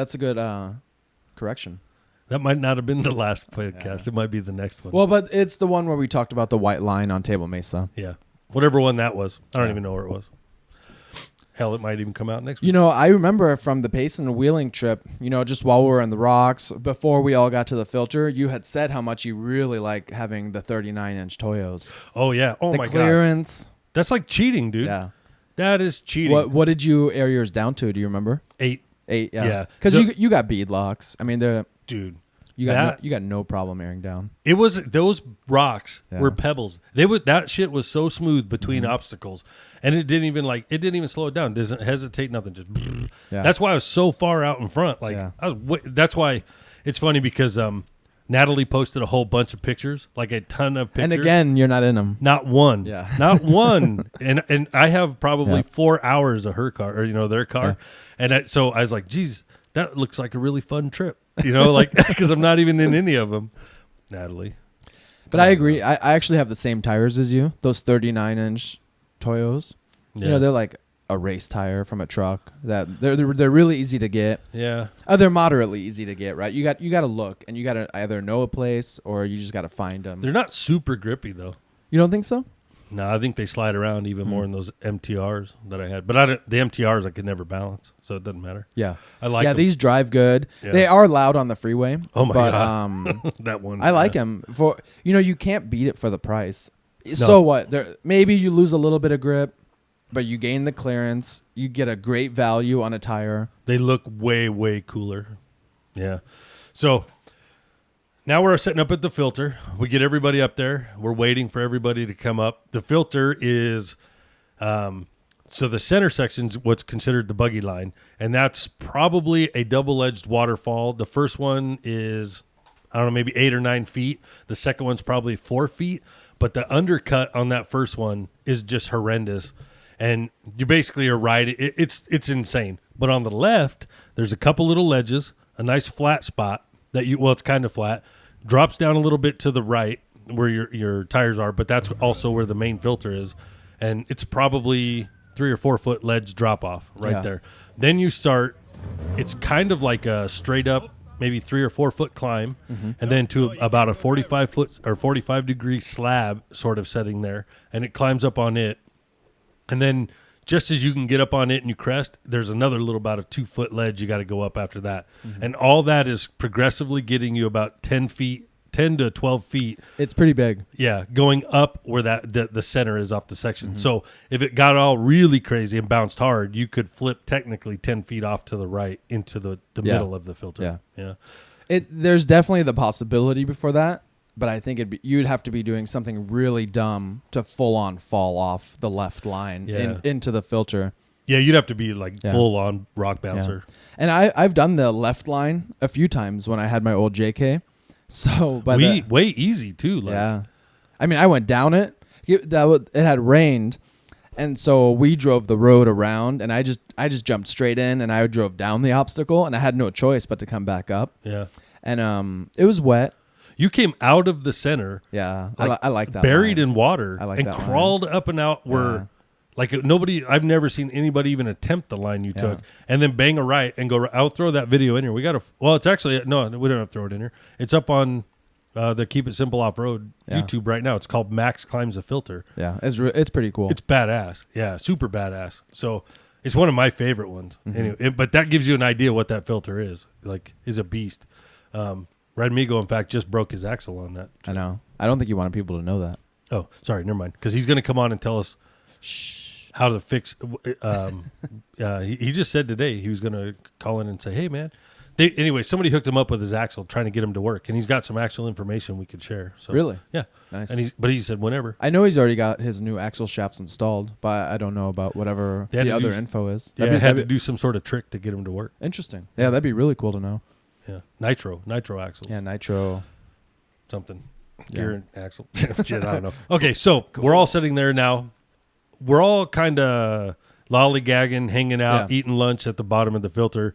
correction. That might not have been the last podcast. It might be the next one. Well, but it's the one where we talked about the white line on Table Mesa. Yeah. Whatever one that was. I don't even know where it was. Hell, it might even come out next week. I remember from the Payson wheeling trip, just while we were in the rocks, before we all got to the filter, you had said how much you really like having the 39-inch Toyos. Oh, yeah. Oh, my God. The clearance. That's like cheating, dude. Yeah. That is cheating. What did you air yours down to? Do you remember? 8. 8, yeah. Yeah. Because you got bead locks. I mean, dude. You got no problem airing down. It was those rocks were pebbles. That shit was so smooth between obstacles, and it didn't even slow it down. Doesn't hesitate, nothing. Just that's why I was so far out in front. That's why it's funny because Natalie posted a whole bunch of pictures, like a ton of pictures. And again, you're not in them. Not one. Yeah. Not one. And I have probably 4 hours of her car or their car, and so I was like, geez, that looks like a really fun trip. Because I'm not even in any of them, Natalie. But I agree. I actually have the same tires as you. Those 39-inch Toyos. Yeah. They're like a race tire from a truck. That they're really easy to get. Yeah. They're moderately easy to get, right? You got to look, and you got to either know a place or you just got to find them. They're not super grippy though. You don't think so? No, I think they slide around even more in those MTRs that I had. But the MTRs I could never balance, so it doesn't matter. Yeah. I like them. These drive good. Yeah. They are loud on the freeway. Oh my God. That one. I like them for, you can't beat it for the price. No. So what? Maybe you lose a little bit of grip, but you gain the clearance. You get a great value on a tire. They look way, way cooler. Yeah. So now we're setting up at the filter. We get everybody up there. We're waiting for everybody to come up. The filter is, so the center section's what's considered the buggy line, and that's probably a double-edged waterfall. The first one is, I don't know, maybe 8 or 9 feet. The second one's probably 4 feet, but the undercut on that first one is just horrendous. And you basically are riding. It's insane. But on the left, there's a couple little ledges, a nice flat spot it's kind of flat, drops down a little bit to the right where your tires are, but that's also where the main filter is. And it's probably 3 or 4 foot ledge drop off there. Then you start, it's kind of like a straight up, maybe 3 or 4 foot climb, and then to about a 45 foot or 45 degree slab sort of setting there. And it climbs up on it. And then just as you can get up on it and you crest, there's another little about a 2 foot ledge you got to go up after that. And all that is progressively getting you about 10 to 12 feet. It's pretty big. Yeah, going up where the center is off the section. So if it got all really crazy and bounced hard, you could flip technically 10 feet off to the right into the middle of the filter. Yeah. There's definitely the possibility before that. But I think you'd have to be doing something really dumb to full on fall off the left line into the filter. Yeah, you'd have to be full on rock bouncer. Yeah. And I've done the left line a few times when I had my old JK. So way easy too. Yeah, I mean I went down it. It had rained, and so we drove the road around, and I just jumped straight in, and I drove down the obstacle, and I had no choice but to come back up. Yeah, and it was wet. You came out of the center. Yeah, I like that. Buried line. in water. I like and that crawled up and out where, I've never seen anybody even attempt the line you took, and then bang a right and go. I'll throw that video in here. It's actually no, we don't have to throw it in here. It's up on the Keep It Simple Offroad YouTube right now. It's called Max Climbs a Filter. Yeah, it's pretty cool. It's badass. Yeah, super badass. So it's one of my favorite ones. Anyway, but that gives you an idea what that filter is. Is a beast. Radmigo, in fact, just broke his axle on that. I know. I don't think you wanted people to know that. Oh, sorry. Never mind. Because he's going to come on and tell us how to fix. He just said today he was going to call in and say, hey, man. Anyway, somebody hooked him up with his axle trying to get him to work. And he's got some axle information we could share. So, really? Yeah. Nice. But he said whenever. I know he's already got his new axle shafts installed, but I don't know about whatever the other info is. Yeah, had to do some sort of trick to get him to work. Interesting. Yeah, that'd be really cool to know. Yeah, nitro axles. Yeah, nitro. Something. Gear and axle. Shit, I don't know. Okay, so we're all sitting there now. We're all kind of lollygagging, hanging out, eating lunch at the bottom of the filter.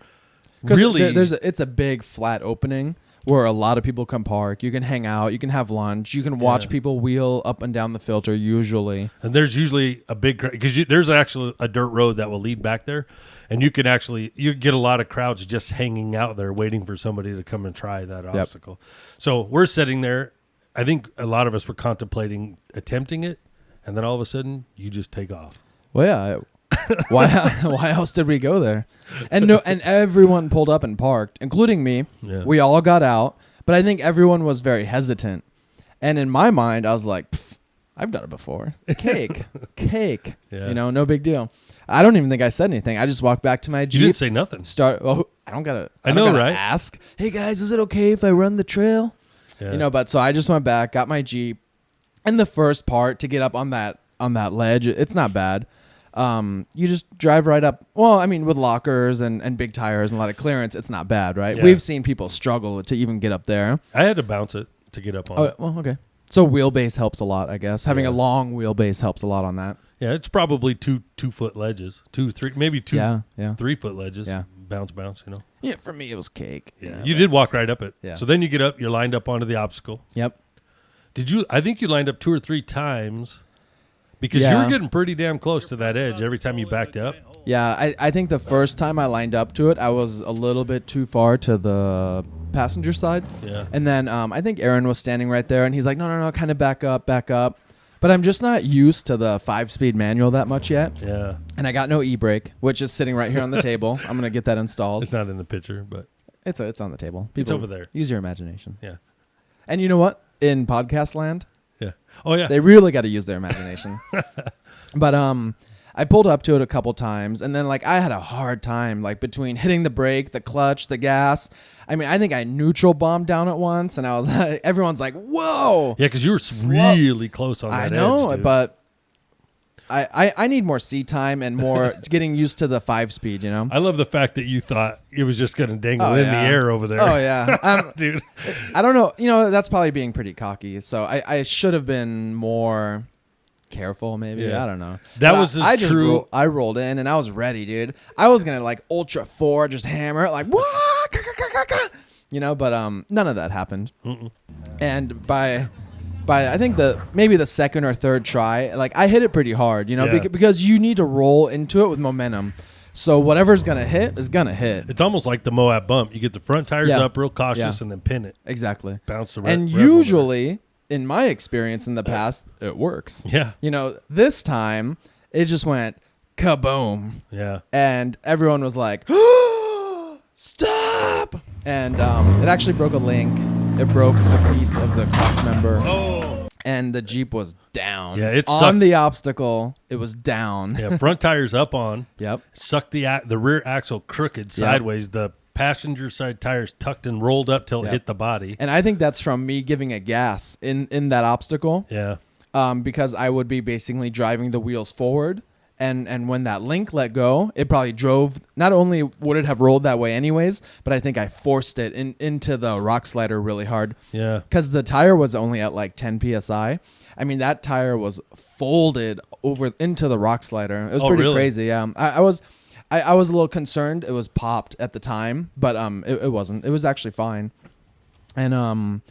Really, it's a big flat opening where a lot of people come park. You can hang out, you can have lunch, you can watch people wheel up and down the filter usually. And there's usually a big because there's actually a dirt road that will lead back there. And you get a lot of crowds just hanging out there waiting for somebody to come and try that obstacle. So we're sitting there. I think a lot of us were contemplating attempting it, and then all of a sudden you just take off. Well, yeah. Why else did we go there? And everyone pulled up and parked, including me. Yeah. We all got out, but I think everyone was very hesitant. And in my mind, I was like, I've done it before. Cake. Yeah. No big deal. I don't even think I said anything. I just walked back to my Jeep. You didn't say nothing. I don't gotta right? ask. Hey guys, is it okay if I run the trail? Yeah. But so I just went back, got my Jeep, and the first part to get up on that ledge, it's not bad. You just drive right up. Well, I mean, with lockers and big tires and a lot of clearance, it's not bad, right? Yeah. We've seen people struggle to even get up there. I had to bounce it to get up on it. Well, okay. So wheelbase helps a lot, I guess. Having a long wheelbase helps a lot on that. Yeah, it's probably 2 foot ledges, 2, 3, maybe 2, 3 foot ledges. Yeah, bounce. Yeah, for me it was cake. Yeah, you did walk right up it. Yeah. So then you get up, you're lined up onto the obstacle. Yep. I think you lined up 2 or 3 times, Because you were getting pretty damn close to that edge every time you backed up. Yeah, I think the first time I lined up to it, I was a little bit too far to the passenger side. Yeah. And then I think Aaron was standing right there, and he's like, no, kind of back up. But I'm just not used to the 5-speed manual that much yet. Yeah. And I got no e-brake, which is sitting right here on the table. I'm going to get that installed. It's not in the picture, but it's on the table. It's over there. Use your imagination. Yeah. And you know what? In podcast land, yeah. Oh, yeah. they really got to use their imagination. But I pulled up to it a couple times, and then like I had a hard time like between hitting the brake, the clutch, the gas. I mean, I think I neutral bombed down at once, and I was like, everyone's like, "Whoa!" Yeah, because you were really close on that. I know, edge, but I need more seat time and more getting used to the 5-speed. You know, I love the fact that you thought it was just going to dangle in the air over there. Oh yeah, dude. I don't know. You know, that's probably being pretty cocky. So I should have been more careful, maybe. Yeah. I don't know. That But was I true. I rolled in and I was ready, dude. I was gonna like Ultra 4, just hammer it like, you know. But none of that happened. Mm-mm. And by I think maybe the second or third try, like I hit it pretty hard, you know, because you need to roll into it with momentum. So whatever's gonna hit is gonna hit. It's almost like the Moab bump. You get the front tires up real cautious and then pin it. Exactly. Bounce the and usually, in my experience in the past, it works. Yeah. You know, this time it just went kaboom. Yeah. And everyone was like, stop! And it actually broke a link. It broke a piece of the cross member. Oh. And the Jeep was down. Yeah, it on sucked. the obstacle. It was down. Yeah, front tires up on. Yep. Sucked the rear axle crooked sideways. The passenger side tires tucked and rolled up till it hit the body. And I think that's from me giving a gas in that obstacle. Yeah. Because I would be basically driving the wheels forward. And when that link let go, it probably drove. Not only would it have rolled that way anyways, but I think I forced it into the rock slider really hard. Yeah. Because the tire was only at like 10 psi. I mean, that tire was folded over into the rock slider. It was pretty crazy. Yeah. I was a little concerned. It was popped at the time, but it wasn't. It was actually fine. And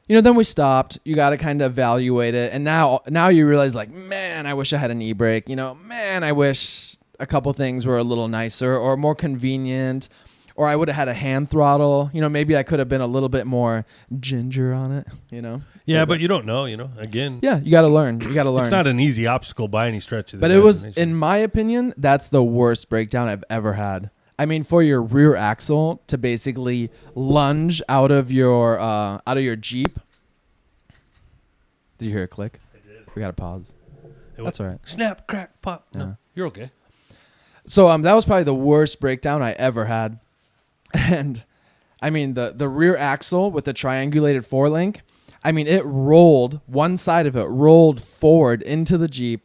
you know, then we stopped. You got to kind of evaluate it. And now you realize, like, man, I wish I had an e-brake. You know, man, I wish a couple things were a little nicer or more convenient. Or I would have had a hand throttle. You know, maybe I could have been a little bit more ginger on it, you know? Yeah, but you don't know, you know, again. Yeah, you got to learn. You got to learn. It's not an easy obstacle by any stretch of the But it was, in my opinion, that's the worst breakdown I've ever had. I mean, for your rear axle to basically lunge out of your Jeep. Did you hear a click? I did. We got to pause. That's all right. Snap, crack, pop. No, Yeah. you're okay. So that was probably the worst breakdown I ever had. And I mean, the rear axle with the triangulated 4-link, I mean, it rolled, one side of it rolled forward into the Jeep.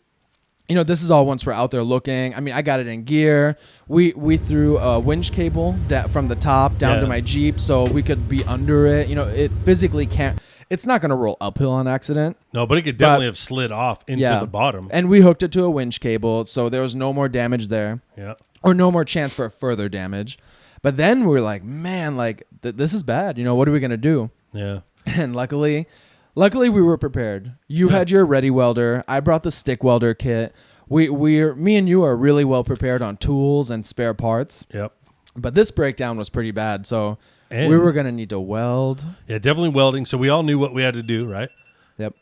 You know, this is all once we're out there looking. I mean, I got it in gear. We threw a winch cable from the top down to my Jeep so we could be under it. You know, it physically can't. It's not going to roll uphill on accident. No, but it could definitely have slid off into the bottom. And we hooked it to a winch cable, so there was no more damage there. Yeah. Or no more chance for further damage. But then we were like, man, like this is bad. You know, what are we going to do? Yeah. And luckily we were prepared. You had your ready welder. I brought the stick welder kit. Me and you are really well prepared on tools and spare parts. Yep. But this breakdown was pretty bad, so we were going to need to weld. Yeah, definitely welding. So we all knew what we had to do, right? Yep.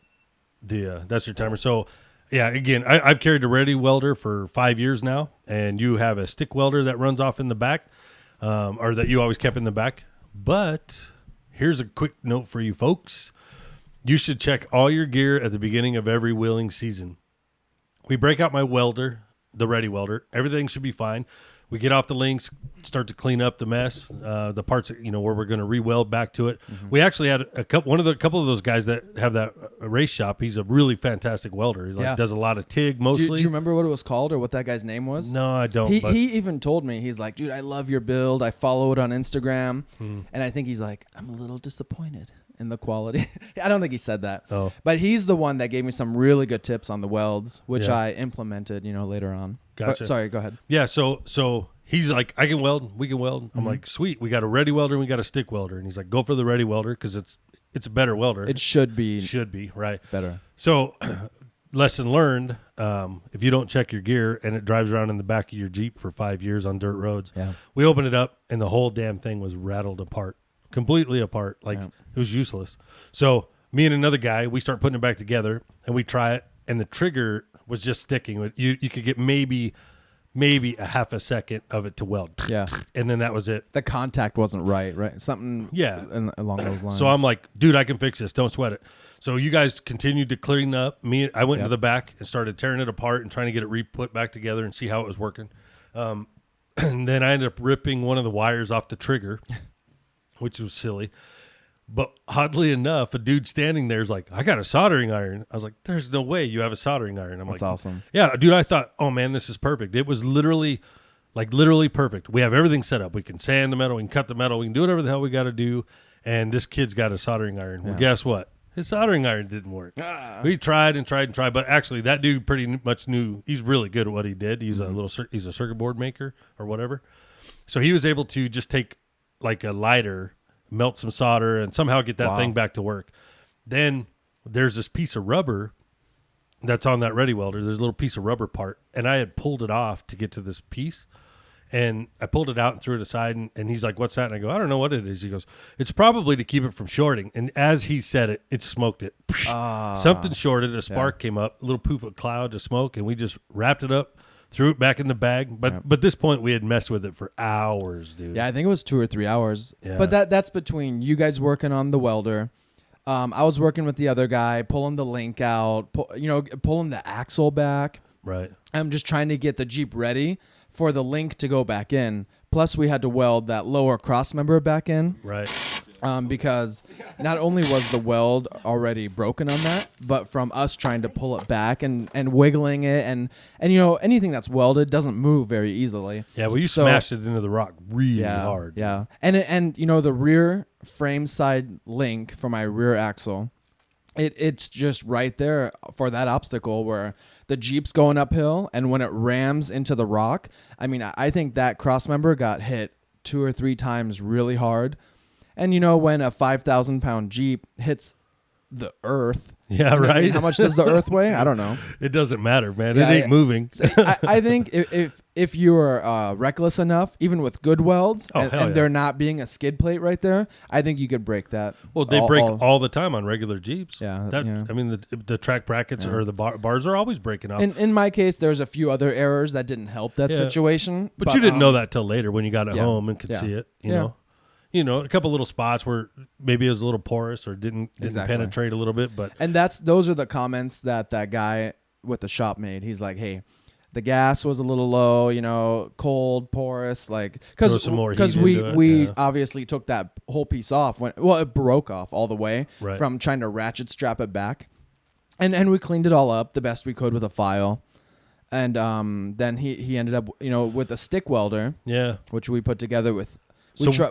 That's your timer. So, yeah, again, I've carried a ready welder for 5 years now, and you have a stick welder that runs off in the back, or that you always kept in the back. But here's a quick note for you folks. You should check all your gear at the beginning of every wheeling season. We break out my welder, the ready welder. Everything should be fine. We get off the links, start to clean up the mess, the parts, you know, where we're going to re-weld back to it. Mm-hmm. We actually had a couple of those guys that have that race shop. He's a really fantastic welder. He does a lot of TIG mostly. Do you remember what it was called or what that guy's name was? No, I don't. He even told me, he's like, dude, I love your build. I follow it on Instagram. And I think he's like, I'm a little disappointed in the quality. I don't think he said that. Oh. But he's the one that gave me some really good tips on the welds, which I implemented, you know, later on. Gotcha. But, sorry, go ahead. Yeah, so he's like, I can weld, we can weld. I'm like, sweet, we got a ready welder and we got a stick welder. And he's like, go for the ready welder because it's a better welder. It should be. Should be, right. Better. So lesson learned, if you don't check your gear and it drives around in the back of your Jeep for 5 years on dirt roads, we opened it up and the whole damn thing was rattled apart, completely apart. Like it was useless. So me and another guy, we start putting it back together and we try it, and the trigger was just sticking. You could get maybe a half a second of it to weld. Yeah. And then that was it. The contact wasn't right? Something along those lines. So I'm like, dude, I can fix this. Don't sweat it. So you guys continued to clean up. I went into the back and started tearing it apart and trying to get it put back together and see how it was working. And then I ended up ripping one of the wires off the trigger, which was silly. But oddly enough, a dude standing there is like, I got a soldering iron. I was like, there's no way you have a soldering iron. That's awesome. Yeah, dude, I thought, oh, man, this is perfect. It was literally perfect. We have everything set up. We can sand the metal. We can cut the metal. We can do whatever the hell we got to do. And this kid's got a soldering iron. Well, guess what? His soldering iron didn't work. We tried and tried and tried. But actually, that dude pretty much knew. He's really good at what he did. He's he's a circuit board maker or whatever. So he was able to just take like a lighter, melt some solder, and somehow get that thing back to work. Then there's this piece of rubber that's on that ready welder. There's a little piece of rubber part, and I had pulled it off to get to this piece, and I pulled it out and threw it aside, and he's like, what's that? And I go, I don't know what it is. He goes, it's probably to keep it from shorting. And as he said it, it smoked it. Something shorted, a spark came up, a little poof of cloud of smoke, and we just wrapped it up, threw it back in the bag. But at this point, we had messed with it for hours, dude. Yeah, I think it was 2 or 3 hours. Yeah. But that's between you guys working on the welder. I was working with the other guy, pulling the link out, pulling the axle back. Right. I'm just trying to get the Jeep ready for the link to go back in. Plus, we had to weld that lower cross member back in. Right. Because not only was the weld already broken on that, but from us trying to pull it back and wiggling it, and anything that's welded doesn't move very easily. Yeah, well, you smashed it into the rock really hard. Yeah, and the rear frame side link for my rear axle, it's just right there for that obstacle where the Jeep's going uphill, and when it rams into the rock, I mean, I think that cross member got hit 2 or 3 times really hard. And when a 5,000-pound Jeep hits the earth, right? How much does the earth weigh? I don't know. It doesn't matter, man. It ain't moving. So I think if you are reckless enough, even with good welds, and there not being a skid plate right there, I think you could break that. Well, they break all the time on regular Jeeps. Yeah. I mean, the track brackets or the bars are always breaking off. In my case, there's a few other errors that didn't help that situation. But you didn't know that till later when you got it home and could see it, you know. A couple little spots where maybe it was a little porous or didn't penetrate a little bit, and those are the comments that guy with the shop made. He's like, "Hey, the gas was a little low, cold, porous, like because we obviously took that whole piece off it broke off all the way from trying to ratchet strap it back, and we cleaned it all up the best we could with a file." And then he ended up with a stick welder, which we put together with.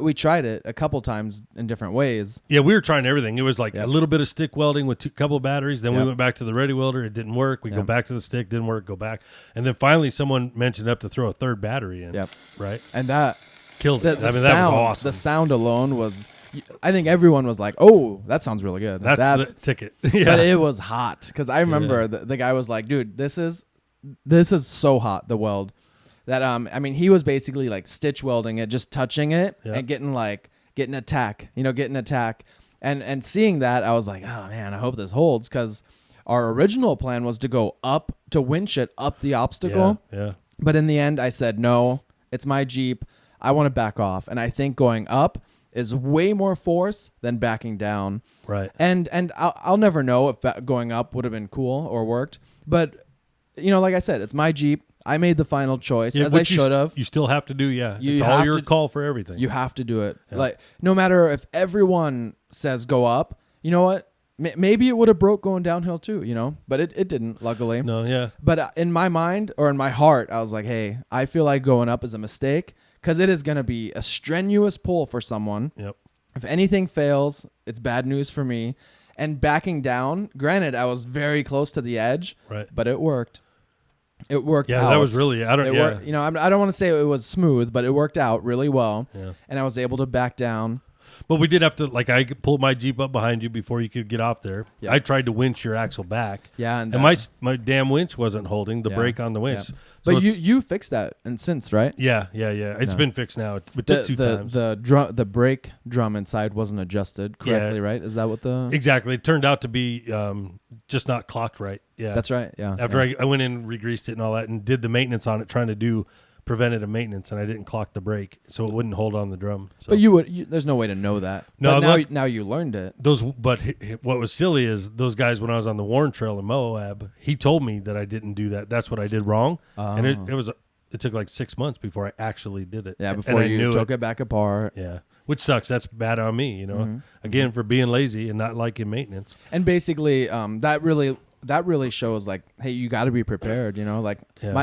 We tried it a couple times in different ways. Yeah, we were trying everything. It was like a little bit of stick welding with a couple of batteries. Then we went back to the ready welder. It didn't work. We go back to the stick. Didn't work. Go back. And then finally someone mentioned up to throw a third battery in. Yep. Right? And that killed it. That was awesome. The sound alone was... I think everyone was like, oh, that sounds really good. That's the ticket. But it was hot. Because I remember the guy was like, dude, this is so hot, the weld. That he was basically like stitch welding it, just touching it and getting a tack, and seeing that I was like, oh man, I hope this holds, because our original plan was to go up to winch it up the obstacle. Yeah. But in the end, I said no. It's my Jeep. I want to back off, and I think going up is way more force than backing down. Right. And I'll never know if going up would have been cool or worked, but like I said, it's my Jeep. I made the final choice, as I should have. You still have to do, it's all your call for everything. You have to do it. Yeah. Like, no matter if everyone says go up, you know what? Maybe it would have broke going downhill too, but it didn't, luckily. No, yeah. But in my mind, or in my heart, I was like, hey, I feel like going up is a mistake, because it is going to be a strenuous pull for someone. Yep. If anything fails, it's bad news for me. And backing down, granted, I was very close to the edge, but it worked. It worked out. Yeah, that was really... I don't want to say it was smooth, but it worked out really well. Yeah. And I was able to back down. But we did have to, like, I pulled my Jeep up behind you before you could get off there. Yep. I tried to winch your axle back. Yeah, and my damn winch wasn't holding the brake on the winch. Yeah. So but you fixed that and since, right? Yeah. It's been fixed now. It took 2 times. The brake drum inside wasn't adjusted correctly, right? Is that what the exactly? It turned out to be just not clocked right. Yeah, that's right. Yeah. After I went in, re-greased it and all that, and did the maintenance on it, trying to do preventative maintenance, and I didn't clock the brake, so it wouldn't hold on the drum. So. But there's no way to know that. No, but now you learned it. But what was silly is those guys, when I was on the Warren Trail in Moab, he told me that I didn't do that. That's what I did wrong, and it took like 6 months before I actually did it. Yeah, before you took it back apart. Yeah, which sucks. That's bad on me, Again, for being lazy and not liking maintenance. And basically, that really shows, like, hey, you got to be prepared, Like,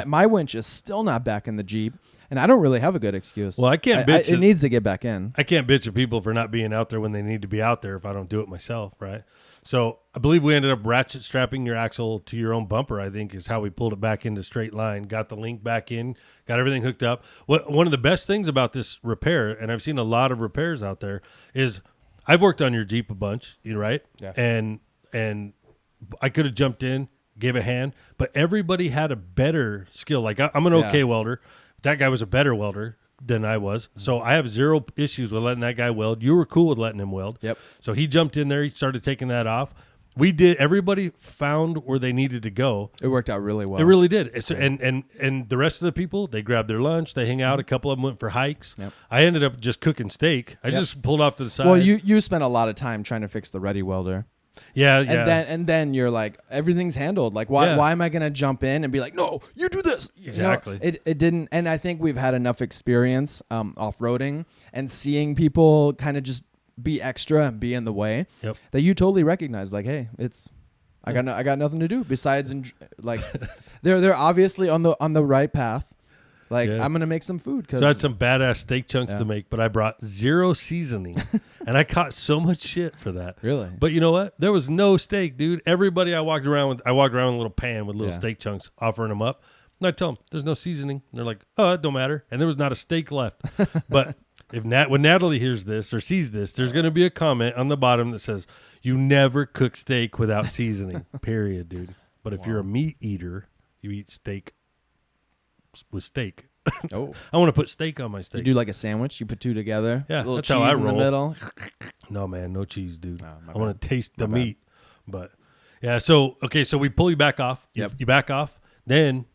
my winch is still not back in the Jeep, and I don't really have a good excuse. Well, I can't bitch. It needs to get back in. I can't bitch at people for not being out there when they need to be out there if I don't do it myself, right? So I believe we ended up ratchet strapping your axle to your own bumper, I think, is how we pulled it back into straight line, got the link back in, got everything hooked up. One of the best things about this repair, and I've seen a lot of repairs out there, is I've worked on your Jeep a bunch, right? Yeah. And I could have jumped in, gave a hand, but everybody had a better skill. Like, I'm an okay welder. That guy was a better welder than I was. So I have 0 issues with letting that guy weld. You were cool with letting him weld. Yep. So he jumped in there. He started taking that off. Everybody found where they needed to go. It worked out really well. It really did. And the rest of the people, they grabbed their lunch. They hang out. A couple of them went for hikes. Yep. I ended up just cooking steak. I just pulled off to the side. Well, you spent a lot of time trying to fix the ready welder. Yeah. And then you're like, everything's handled. Like, why am I gonna jump in and be like, no, you do this? Exactly. It didn't. And I think we've had enough experience off-roading and seeing people kind of just be extra and be in the way that you totally recognize, like, hey, I got nothing to do besides like they're obviously on the right path. Like, I'm going to make some food. So I had some badass steak chunks to make, but I brought 0 seasoning. And I caught so much shit for that. Really? But you know what? There was no steak, dude. Everybody I walked around with a little pan with little steak chunks, offering them up. And I tell them, there's no seasoning. And they're like, oh, it don't matter. And there was not a steak left. But when Natalie hears this or sees this, there's going to be a comment on the bottom that says, you never cook steak without seasoning, period, dude. But if you're a meat eater, you eat steak with steak. Oh, I want to put steak on my steak. You do like a sandwich. You put 2 together. Yeah, a little that's cheese how I in roll. the middle. No, man, no cheese, dude. No, I want to taste the meat. But yeah, so we pull you back off. You back off. Then,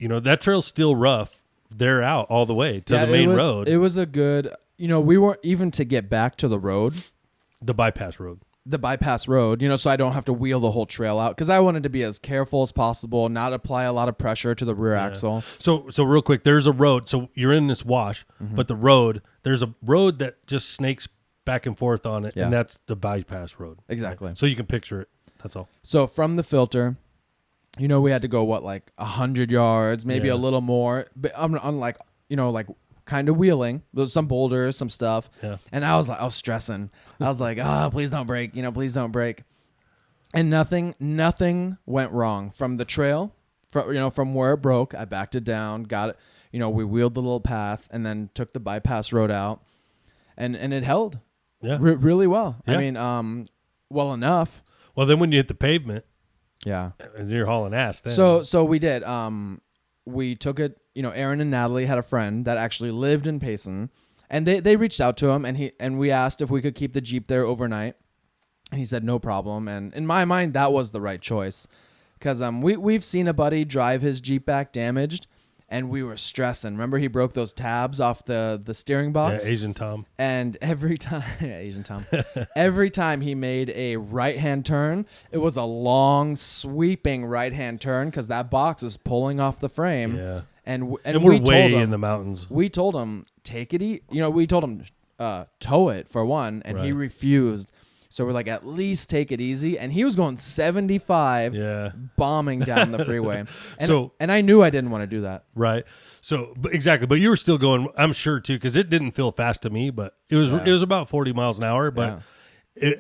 that trail's still rough. They're out all the way to the main road. It was a good. We weren't even to get back to the road. The bypass road. So I don't have to wheel the whole trail out, because I wanted to be as careful as possible, not apply a lot of pressure to the rear axle. So real quick, there's a road. So you're in this wash, but there's a road that just snakes back and forth on it, and that's the bypass road. Exactly. Right? So you can picture it. That's all. So from the filter, we had to go, like 100 yards, maybe a little more, but on like kind of wheeling. There's some boulders, some stuff. Yeah. And I was stressing. I was like, please don't break, please don't break. And nothing went wrong from the trail. From where it broke, I backed it down, got it. We wheeled the little path and then took the bypass road out, and it held. Yeah. Really well. Yeah. I mean, well enough. Well, then when you hit the pavement, yeah, you're hauling ass then. So we did. We took it. Aaron and Natalie had a friend that actually lived in Payson, and they reached out to him, and we asked if we could keep the Jeep there overnight, and he said no problem. And in my mind, that was the right choice, because we've seen a buddy drive his Jeep back damaged, and we were stressing. Remember, he broke those tabs off the steering box. Yeah, Asian Tom. And every time, Asian Tom, every time he made a right-hand turn, it was a long, sweeping right-hand turn, because that box was pulling off the frame. Yeah. And we're way in the mountains. We told him, take it easy. We told him, tow it for one, and he refused. So we're like, at least take it easy. And he was going 75, bombing down the freeway. And I knew I didn't want to do that. Right. So exactly. But you were still going, I'm sure, too, because it didn't feel fast to me, but it was about 40 miles an hour. But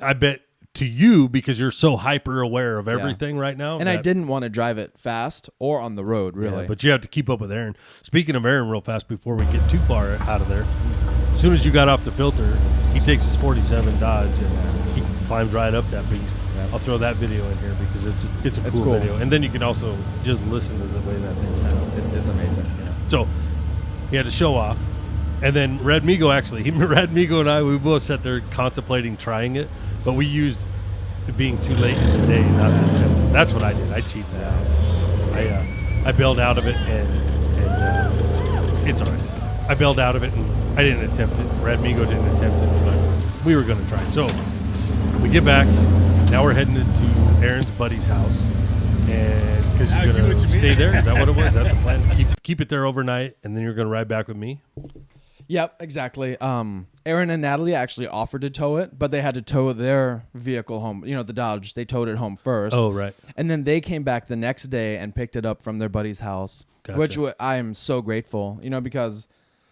I bet to you, because you're so hyper aware of everything right now. And I didn't want to drive it fast or on the road, really. But you have to keep up with Aaron. Speaking of Aaron real fast before we get too far out of there, as soon as you got off the filter, he takes his 47 Dodge and he climbs right up that beast. I'll throw that video in here because it's a cool video. And then you can also just listen to the way that thing sounds. It's amazing. Yeah. So he had to show off. And then Radmigo Radmigo and I, we both sat there contemplating trying it, but we used it being too late in the day not to attempt it. That's what I did. I cheated out. I bailed out of it and it's all right. I bailed out of it and I didn't attempt it. Radmigo didn't attempt it, but we were going to try it. So we get back. Now we're heading into Aaron's buddy's house, and because you're going to stay there. Is that what it was? Is that the plan? Keep it there overnight, and then you're going to ride back with me? Yep, exactly. Aaron and Natalie actually offered to tow it, but they had to tow their vehicle home. You know, the Dodge, they towed it home first. Oh, right. And then they came back the next day and picked it up from their buddy's house, which I am so grateful, you know, because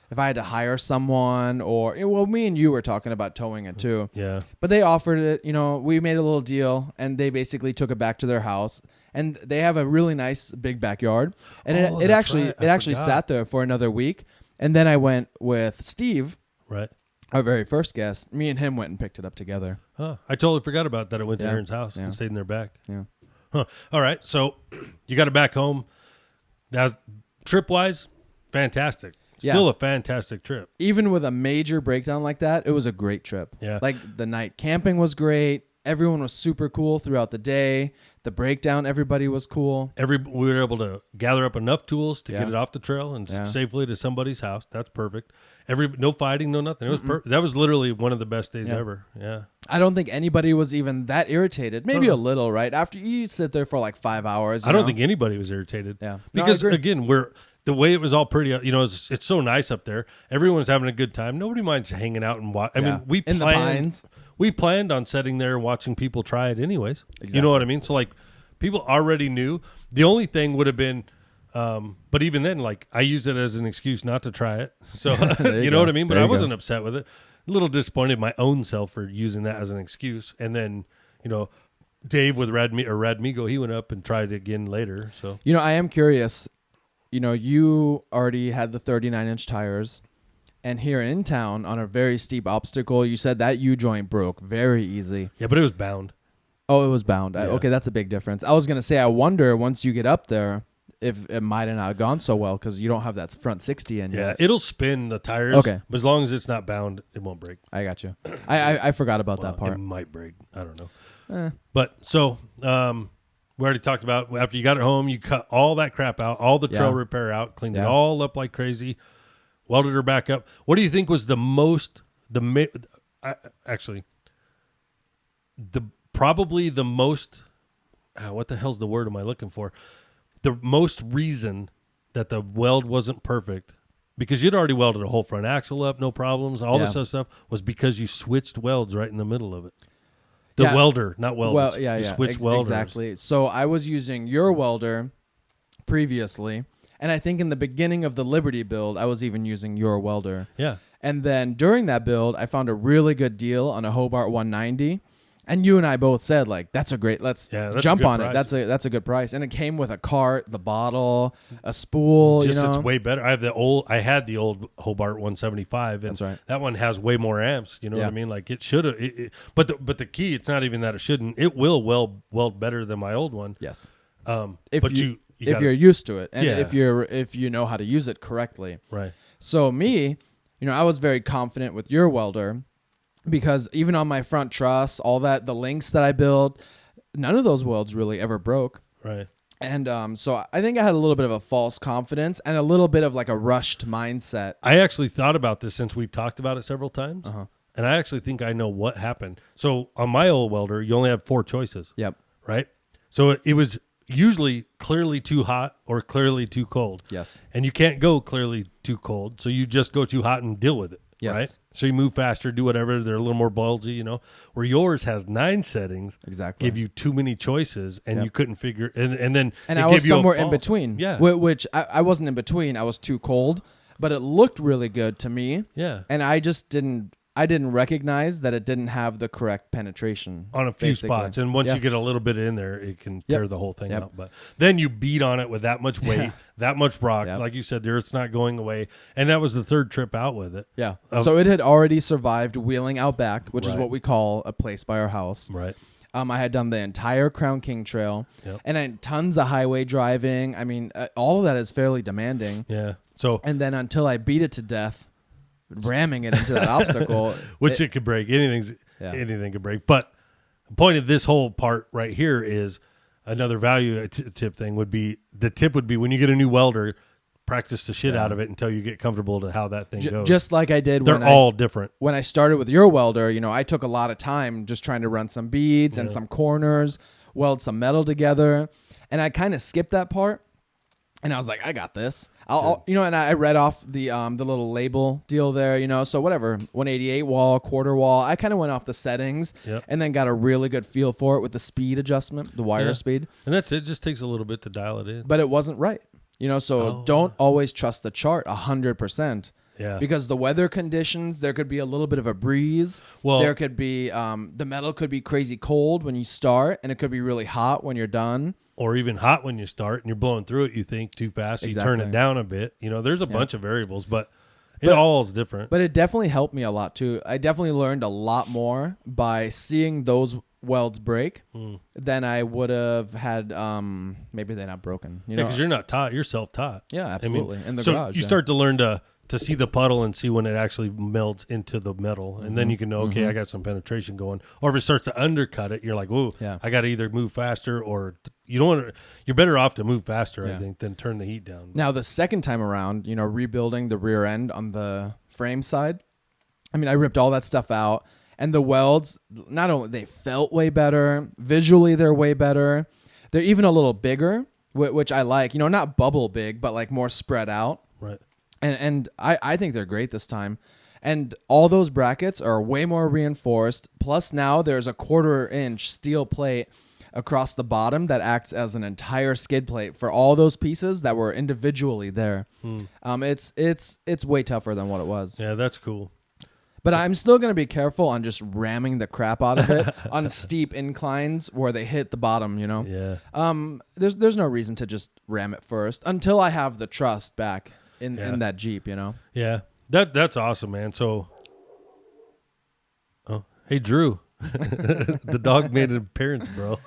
if I had to hire someone well, me and you were talking about towing it too. Yeah. But they offered it, you know, we made a little deal and they basically took it back to their house. And they have a really nice big backyard. And it actually sat there for another week. And then I went with Steve, right, our very first guest. Me and him went and picked it up together. Huh. I totally forgot about that. I went to Aaron's house and stayed in their back. Yeah. Huh. All right. So you got it back home. Now, trip-wise, fantastic. Still a fantastic trip. Even with a major breakdown like that, it was a great trip. Yeah. Like the night camping was great. Everyone was super cool throughout the day. The breakdown, everybody was cool. We were able to gather up enough tools to get it off the trail and safely to somebody's house. That's perfect. No fighting, no nothing. It was perfect. That was literally one of the best days ever. Yeah. I don't think anybody was even that irritated. Maybe a little, right? After you sit there for like 5 hours. I don't think anybody was irritated. Yeah. Because again, the way it was all pretty, you know, it's so nice up there. Everyone's having a good time. Nobody minds hanging out and watch. I mean, in the pines. We planned on sitting there watching people try it anyways. Exactly. You know what I mean? So like, people already knew. The only thing would have been, but even then, like I used it as an excuse not to try it. So you know what I mean? But I wasn't upset with it. A little disappointed my own self for using that as an excuse. And then, you know, Dave with Radmigo, he went up and tried it again later. So you know, I am curious. You know, you already had the 39-inch tires, and here in town on a very steep obstacle, you said that U-joint broke very easy. Yeah, but it was bound. Oh, it was bound. Yeah. Okay, that's a big difference. I was going to say, I wonder once you get up there if it might have not gone so well because you don't have that front 60 in yet. It'll spin the tires. Okay. But as long as it's not bound, it won't break. I got you. I forgot about that part. It might break. I don't know. But so we already talked about after you got it home, you cut all that crap out, all the trail repair out, cleaned it all up like crazy, welded her back up. What do you think was probably the most, what the hell's the word am I looking for? The most reason that the weld wasn't perfect, because you'd already welded a whole front axle up, no problems, all this other stuff, was because you switched welds right in the middle of it. The welder, not welders. Well, you switched welders. Exactly. So I was using your welder previously, and I think in the beginning of the Liberty build, I was even using your welder. Yeah. And then during that build, I found a really good deal on a Hobart 190. And you and I both said, like, let's jump on it. That's a good price. And it came with a cart, the bottle, a spool. It's way better. I had the old Hobart 175, and that's right. That one has way more amps. You know what I mean? Like it should have. But the key, it's not even that it shouldn't. It will weld better than my old one. Yes. If you're used to it, and if you know how to use it correctly. Right. So me, you know, I was very confident with your welder. Because even on my front truss, all that, the links that I built, none of those welds really ever broke. Right. And so I think I had a little bit of a false confidence and a little bit of like a rushed mindset. I actually thought about this since we've talked about it several times. And I actually think I know what happened. So on my old welder, you only have 4 choices. Yep. Right? So it was usually clearly too hot or clearly too cold. Yes. And you can't go clearly too cold. So you just go too hot and deal with it. Yes. Right? So you move faster, do whatever. They're a little more bulgy, you know. Where yours has 9 settings, exactly, give you too many choices, and you couldn't figure. And then I was somewhere in between. Yeah, which I wasn't in between. I was too cold, but it looked really good to me. Yeah, and I just didn't. I didn't recognize that it didn't have the correct penetration on a few spots. And once you get a little bit in there, it can tear the whole thing out. But then you beat on it with that much weight, that much rock. Like you said, there, it's not going away. And that was the third trip out with it. Yeah. So it had already survived wheeling out back, which is what we call a place by our house. Right. I had done the entire Crown King Trail and then tons of highway driving. I mean, all of that is fairly demanding. Yeah. So and then until I beat it to death, ramming it into that obstacle, which it could break. Anything could break. But the point of this whole part right here is another value tip thing would be when you get a new welder, practice the shit out of it until you get comfortable to how that thing goes. Just like I did. They're all different. When I started with your welder, I took a lot of time just trying to run some beads and some corners, weld some metal together. And I kind of skipped that part. And I was like, I got this. And I read off the little label deal there, so whatever, 188 wall, quarter wall. I kind of went off the settings and then got a really good feel for it with the speed adjustment, the wire speed. And that's it. Just takes a little bit to dial it in. But it wasn't right. So don't always trust the chart 100%. Yeah. Because the weather conditions, there could be a little bit of a breeze. Well, there could be the metal could be crazy cold when you start, and it could be really hot when you're done. Or even hot when you start and you're blowing through it, you think too fast, so you turn it down a bit. There's a bunch of variables, but it all is different. But it definitely helped me a lot too. I definitely learned a lot more by seeing those welds break than I would have had. Maybe they're not broken. Because you're not taught. You're self-taught. Yeah, absolutely. In the so garage. You start to learn to see the puddle and see when it actually melds into the metal. And then you can know, okay, I got some penetration going. Or if it starts to undercut it, you're like, whoa, I got to either move faster or you don't want to, you're better off to move faster, I think, than turn the heat down. Now, the second time around, rebuilding the rear end on the frame side, I ripped all that stuff out. And the welds, not only they felt way better, visually they're way better. They're even a little bigger, which I like. Not bubble big, but like more spread out. Right. And I think they're great this time. And all those brackets are way more reinforced. Plus now there's a 1/4 inch steel plate across the bottom that acts as an entire skid plate for all those pieces that were individually there. It's way tougher than what it was. Yeah, that's cool. But I'm still going to be careful on just ramming the crap out of it on steep inclines where they hit the bottom, Yeah. There's no reason to just ram it first until I have the trust back in that Jeep, Yeah. That's awesome, man. So, hey, Drew. The dog made an appearance, bro.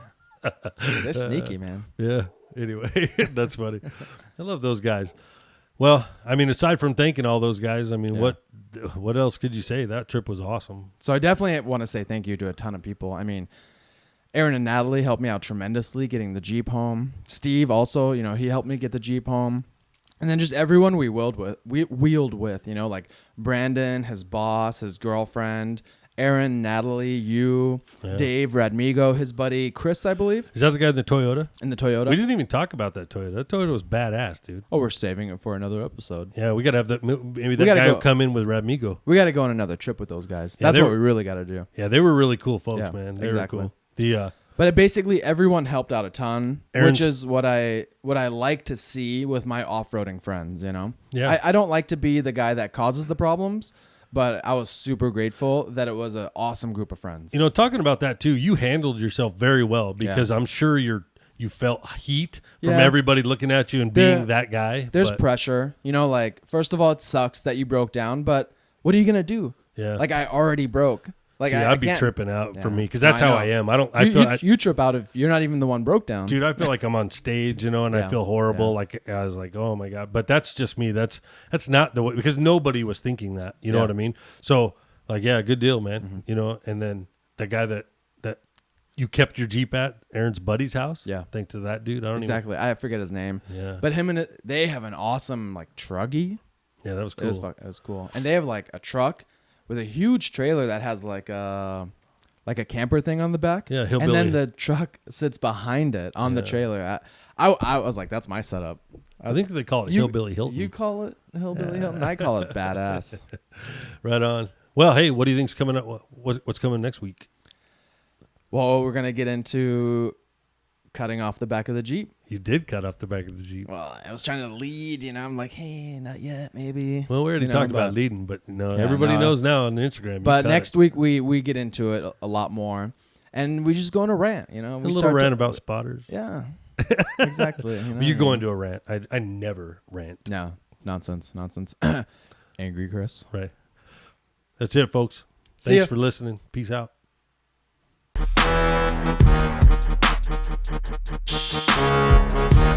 They're sneaky, man. Yeah. Anyway, that's funny. I love those guys. Well, aside from thanking all those guys, what else could you say? That trip was awesome. So I definitely want to say thank you to a ton of people. Aaron and Natalie helped me out tremendously getting the Jeep home. Steve also, he helped me get the Jeep home. And then just everyone we wheeled with, like Brandon, his boss, his girlfriend, Aaron, Natalie, you, Dave, Radmigo, his buddy, Chris, I believe. Is that the guy in the Toyota? In the Toyota. We didn't even talk about that Toyota. That Toyota was badass, dude. Oh, we're saving it for another episode. Yeah, we got to have that. Maybe that guy will come in with Radmigo. We got to go on another trip with those guys. That's what we really got to do. Yeah, they were really cool folks, man. They were cool. But basically everyone helped out a ton, which is what I like to see with my off-roading friends, Yeah. I don't like to be the guy that causes the problems, but I was super grateful that it was an awesome group of friends. Talking about that too, you handled yourself very well because I'm sure you felt heat from everybody looking at you and being that guy. There's pressure, first of all, it sucks that you broke down, but what are you going to do? Yeah. Like I already broke. Like I'd be tripping out for me because that's how I am. You trip out if you're not even the one broke down. Dude, I feel like I'm on stage, and I feel horrible. Yeah. Like I was like, oh my God. But that's just me. That's not the way, because nobody was thinking that. You know what I mean? So like, yeah, good deal, man. Mm-hmm. And then the guy that you kept your Jeep at, Aaron's buddy's house. Yeah. Thanks to that dude. I forget his name. Yeah. But they have an awesome like truggy. Yeah, that was cool. It was cool. And they have like a truck with a huge trailer that has like a camper thing on the back. Yeah, hillbilly. And then the truck sits behind it on the trailer. I was like, that's my setup. I think they call it Hillbilly Hilton. You call it Hillbilly Hilton? I call it badass. Right on. Well, hey, what do you think's coming up? What's coming next week? Well, we're going to get into cutting off the back of the Jeep. You did cut off the back of the Jeep. Well, I was trying to lead, I'm like, hey, not yet, maybe. Well, we already talked about leading, but everybody knows now on Instagram. But next week we get into it a lot more, and we just go on a rant. We a little rant about spotters. Yeah, exactly. You go into a rant. I never rant. No, nonsense. Angry Chris. Right. That's it, folks. See ya. Thanks for listening. Peace out. We'll be right back.